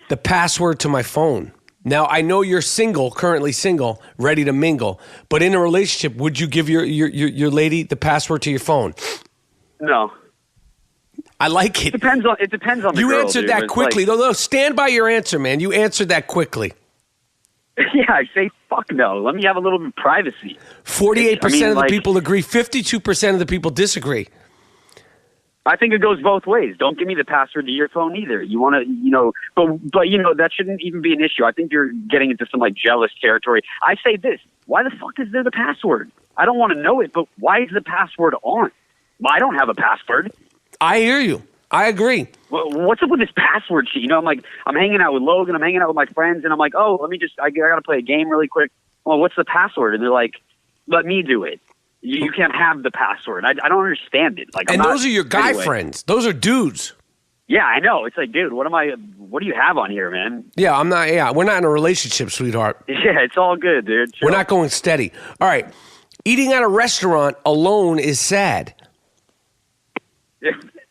the password to my phone. Now, I know you're single, currently single, ready to mingle. But in a relationship, would you give your lady the password to your phone? No. I like it. It depends on the You girl, answered dude. that quickly. Like, no, stand by your answer, man. You answered that quickly. Yeah, I say fuck no. Let me have a little bit of privacy. 48% of the people agree. 52% of the people disagree. I think it goes both ways. Don't give me the password to your phone either. You want to, you know, but you know, that shouldn't even be an issue. I think you're getting into some like jealous territory. I say this: why the fuck is there the password? I don't want to know it, but why is the password on? Well, I don't have a password. I hear you. I agree. Well, what's up with this password shit? You know, I'm hanging out with Logan. I'm hanging out with my friends, and I'm like, oh, I got to play a game really quick. Well, what's the password? And they're like, let me do it. You can't have the password. I don't understand it. Like, and those are your guy friends. Those are dudes. Yeah, I know. It's like, dude, what do you have on here, man? Yeah, we're not in a relationship, sweetheart. Yeah, it's all good, dude. Chill. We're not going steady. All right. Eating at a restaurant alone is sad.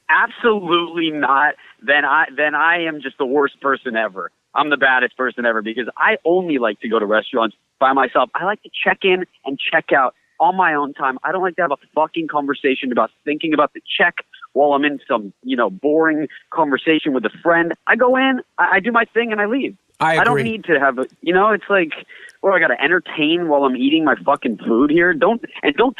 Absolutely not. Then I am just the worst person ever. I'm the baddest person ever because I only like to go to restaurants by myself. I like to check in and check out on my own time. I don't like to have a fucking conversation about thinking about the check while I'm in some, you know, boring conversation with a friend. I go in, I do my thing, and I leave. I agree. I don't need to have you know, it's like, I got to entertain while I'm eating my fucking food here. Don't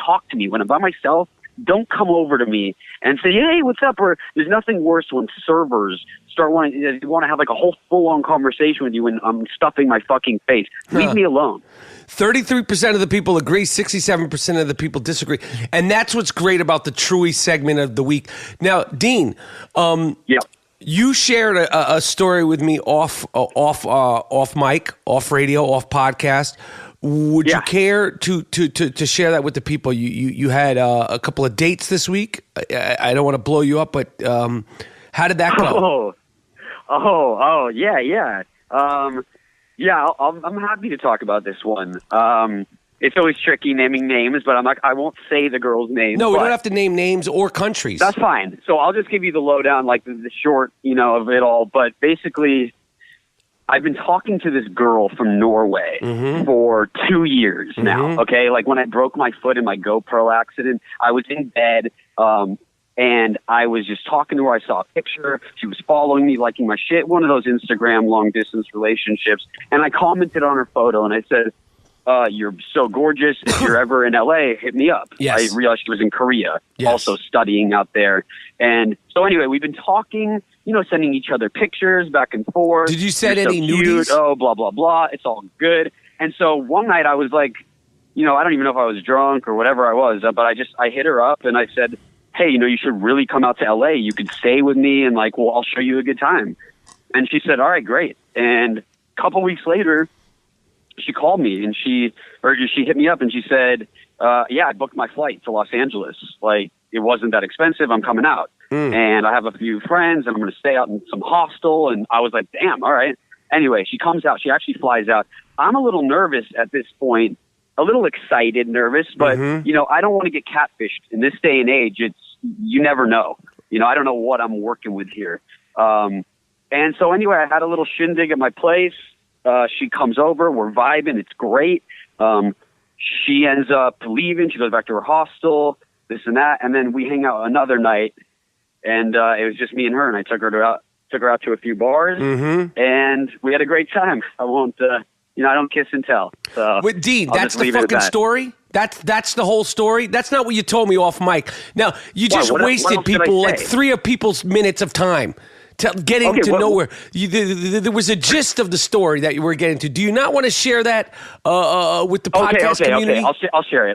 talk to me when I'm by myself. Don't come over to me and say, hey, what's up? Or there's nothing worse when servers start want to have like a whole full-on conversation with you when I'm stuffing my fucking face. Leave me alone. 33% of the people agree, 67% of the people disagree. And that's what's great about the Chewy segment of the week. Now, Dean, you shared a story with me off mic, off radio, off podcast. Would you care to share that with the people? You had a couple of dates this week. I don't want to blow you up, but how did that go? Yeah. I'm happy to talk about this one. it's always tricky naming names, but I won't say the girl's name. No, we don't have to name names or countries. That's fine. So I'll just give you the lowdown, like the short, of it all. But basically, I've been talking to this girl from Norway for 2 years now, okay? Like when I broke my foot in my GoPro accident, I was in bed, and I was just talking to her. I saw a picture. She was following me, liking my shit, one of those Instagram long-distance relationships. And I commented on her photo, and I said, you're so gorgeous. If you're ever in LA, hit me up. Yes. I realized she was in Korea, also studying out there. And so anyway, we've been talking, sending each other pictures back and forth. Did you send any cute. nudies? Oh, blah, blah, blah. It's all good. And so one night I was like, I don't even know if I was drunk or whatever I was, but I hit her up and I said, hey, you should really come out to LA. You could stay with me and I'll show you a good time. And she said, all right, great. And a couple weeks later, she called me and she hit me up and she said, I booked my flight to Los Angeles. It wasn't that expensive. I'm coming out. And I have a few friends and I'm going to stay out in some hostel. And I was like, damn, all right. Anyway, she comes out. She actually flies out. I'm a little nervous at this point, a little excited, nervous, but, I don't want to get catfished. In this day and age, you never know. I don't know what I'm working with here. And so anyway, I had a little shindig at my place. She comes over. We're vibing. It's great. She ends up leaving. She goes back to her hostel, this and that. And then we hang out another night. And it was just me and her. And I took her out to a few bars. And we had a great time. I won't, I don't kiss and tell. So Wait, Dean, that's the fucking story? That's the whole story? That's not what you told me off mic. Now, you just wasted people, 3 people's minutes of time. Getting to nowhere. There was a gist of the story that you were getting to. Do you not want to share that with the podcast community? Okay. I'll share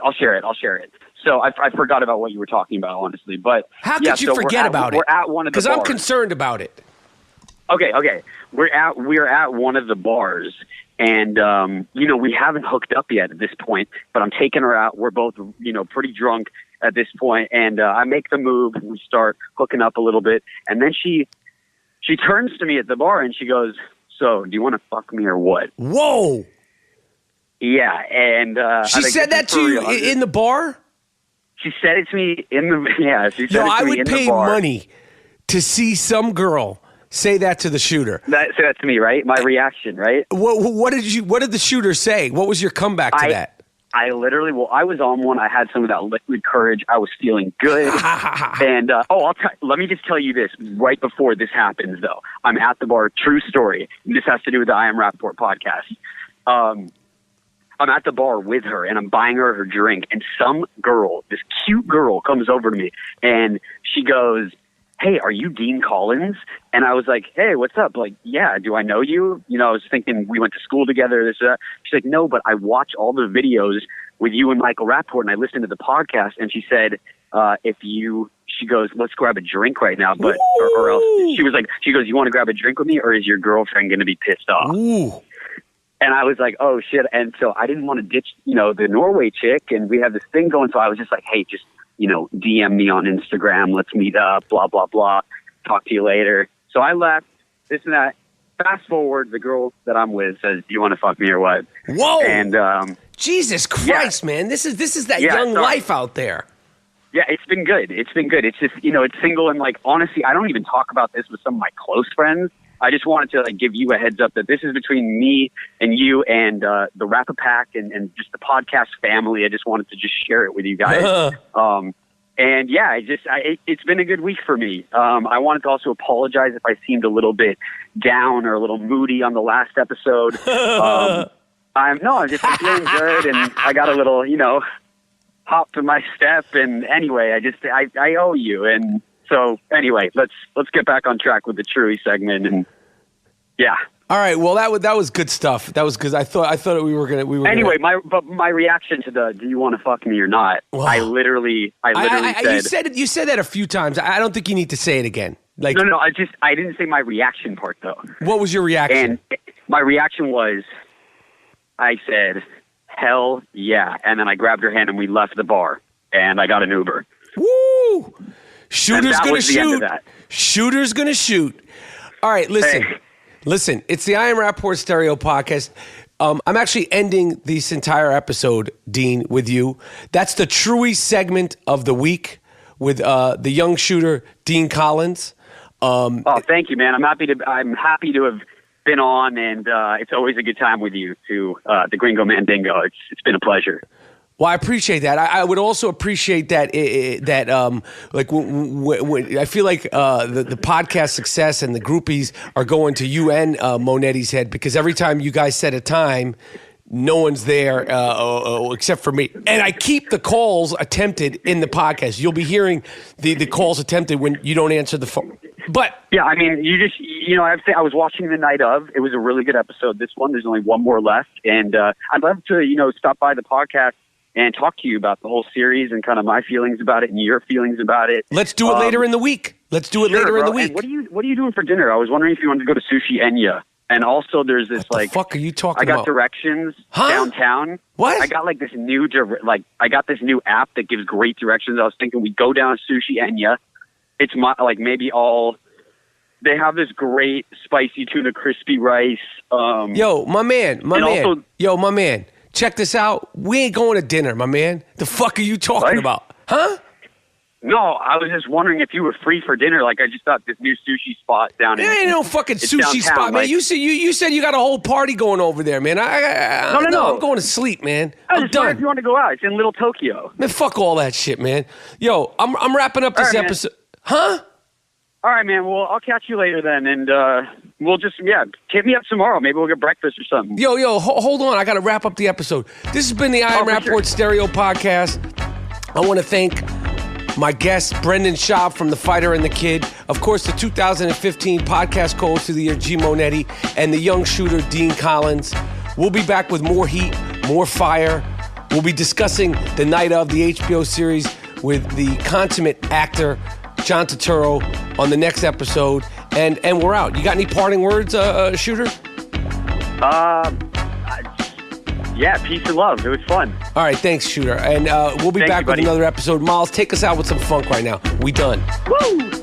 it. So I forgot about what you were talking about, honestly. But how could you forget about it? We're at one of the bars. Because I'm concerned about it. Okay. We're at one of the bars, and we haven't hooked up yet at this point. But I'm taking her out. We're both pretty drunk at this point, and I make the move. We start hooking up a little bit, and then she turns to me at the bar and she goes, so do you want to fuck me or what? Whoa. Yeah. And she said that to you in the bar? She said it to me in the, yeah. She said it to me in the bar. I would pay money to see some girl say that to the shooter. Say that to me, right? My reaction, right? What did the shooter say? What was your comeback to that? I literally, I was on one. I had some of that liquid courage. I was feeling good. And, let me just tell you this right before this happens, though. I'm at the bar. True story. This has to do with the I Am Rapaport podcast. I'm at the bar with her, and I'm buying her drink. And some girl, this cute girl, comes over to me, and she goes, hey, are you Dean Collins? And I was like, hey, what's up? Yeah, do I know you? I was thinking we went to school together, this, that. She's like, no, but I watch all the videos with you and Michael Rapaport, and I listened to the podcast. And she said, she goes, let's grab a drink right now. But, or else, she goes, you want to grab a drink with me, or is your girlfriend going to be pissed off? Ooh. And I was like, oh, shit. And so I didn't want to ditch, the Norway chick, and we have this thing going. So I was just like, hey, just, DM me on Instagram. Let's meet up, blah, blah, blah. Talk to you later. So I left, this and that. Fast forward, the girl that I'm with says, do you want to fuck me or what? Whoa. And Jesus Christ, man. This is that young life out there. Yeah, it's been good. It's just, it's single. And honestly, I don't even talk about this with some of my close friends. I just wanted to give you a heads up that this is between me and you and the Rapapack and just the podcast family. I just wanted to just share it with you guys. And yeah, it's been a good week for me. I wanted to also apologize if I seemed a little bit down or a little moody on the last episode. I'm just feeling good, and I got a little, hop in my step. And anyway, I owe you. And so anyway, let's get back on track with the Truey segment. And yeah. All right. Well, that was good stuff. That was because I thought we were gonna. Anyway, my reaction to the "Do you want to fuck me or not?" Well, I literally said. You said that a few times. I don't think you need to say it again. No. I didn't say my reaction part though. What was your reaction? And my reaction was, I said, "Hell yeah!" And then I grabbed her hand and we left the bar. And I got an Uber. Woo! Shooter's gonna shoot. Shooter's gonna shoot. All right, listen. Listen, it's the I Am Rapaport Stereo podcast. I'm actually ending this entire episode, Dean, with you. That's the Truey segment of the week with the young shooter, Dean Collins. Thank you, man. I'm happy to have been on, and it's always a good time with you too, the Gringo Mandingo. It's been a pleasure. Well, I appreciate that. I would also appreciate that like when I feel like the podcast success and the groupies are going to you and Monetti's head, because every time you guys set a time, no one's there except for me. And I keep the calls attempted in the podcast. You'll be hearing the calls attempted when you don't answer the phone. But yeah, I mean, I was watching the night of. It was a really good episode. This one, there's only one more left, and I'd love to stop by the podcast and talk to you about the whole series and kind of my feelings about it and your feelings about it. Let's do it later in the week. In the week. And what are you doing for dinner? I was wondering if you wanted to go to Sushi Enya. And also, there's this what the fuck are you talking about? I got about? Directions downtown. What? I got like this new app that gives great directions. I was thinking we go down to Sushi Enya. It's they have this great spicy tuna crispy rice. Yo, my man. Check this out. We ain't going to dinner, my man. The fuck are you talking about? Huh? No, I was just wondering if you were free for dinner. Like, I just thought this new sushi spot down in... There ain't no fucking sushi downtown, spot, man. You said you got a whole party going over there, man. No. I'm going to sleep, man. I'm done. If you want to go out, it's in Little Tokyo. Man, fuck all that shit, man. Yo, I'm wrapping up this episode. Huh? All right, man. Well, I'll catch you later then, and we'll just, hit me up tomorrow. Maybe we'll get breakfast or something. Yo, hold on. I got to wrap up the episode. This has been the I Am Rapaport Stereo Podcast. I want to thank my guest, Brendan Schaub from The Fighter and the Kid. Of course, the 2015 Podcast Co-host of the Year, G. Monetti, and the young shooter, Dean Collins. We'll be back with more heat, more fire. We'll be discussing the night of the HBO series with the consummate actor, John Turturro, on the next episode, and we're out. You got any parting words, shooter? Yeah, peace and love. It was fun. All right, thanks, shooter. And we'll be back with another episode. Miles, take us out with some funk right now. We done. Woo!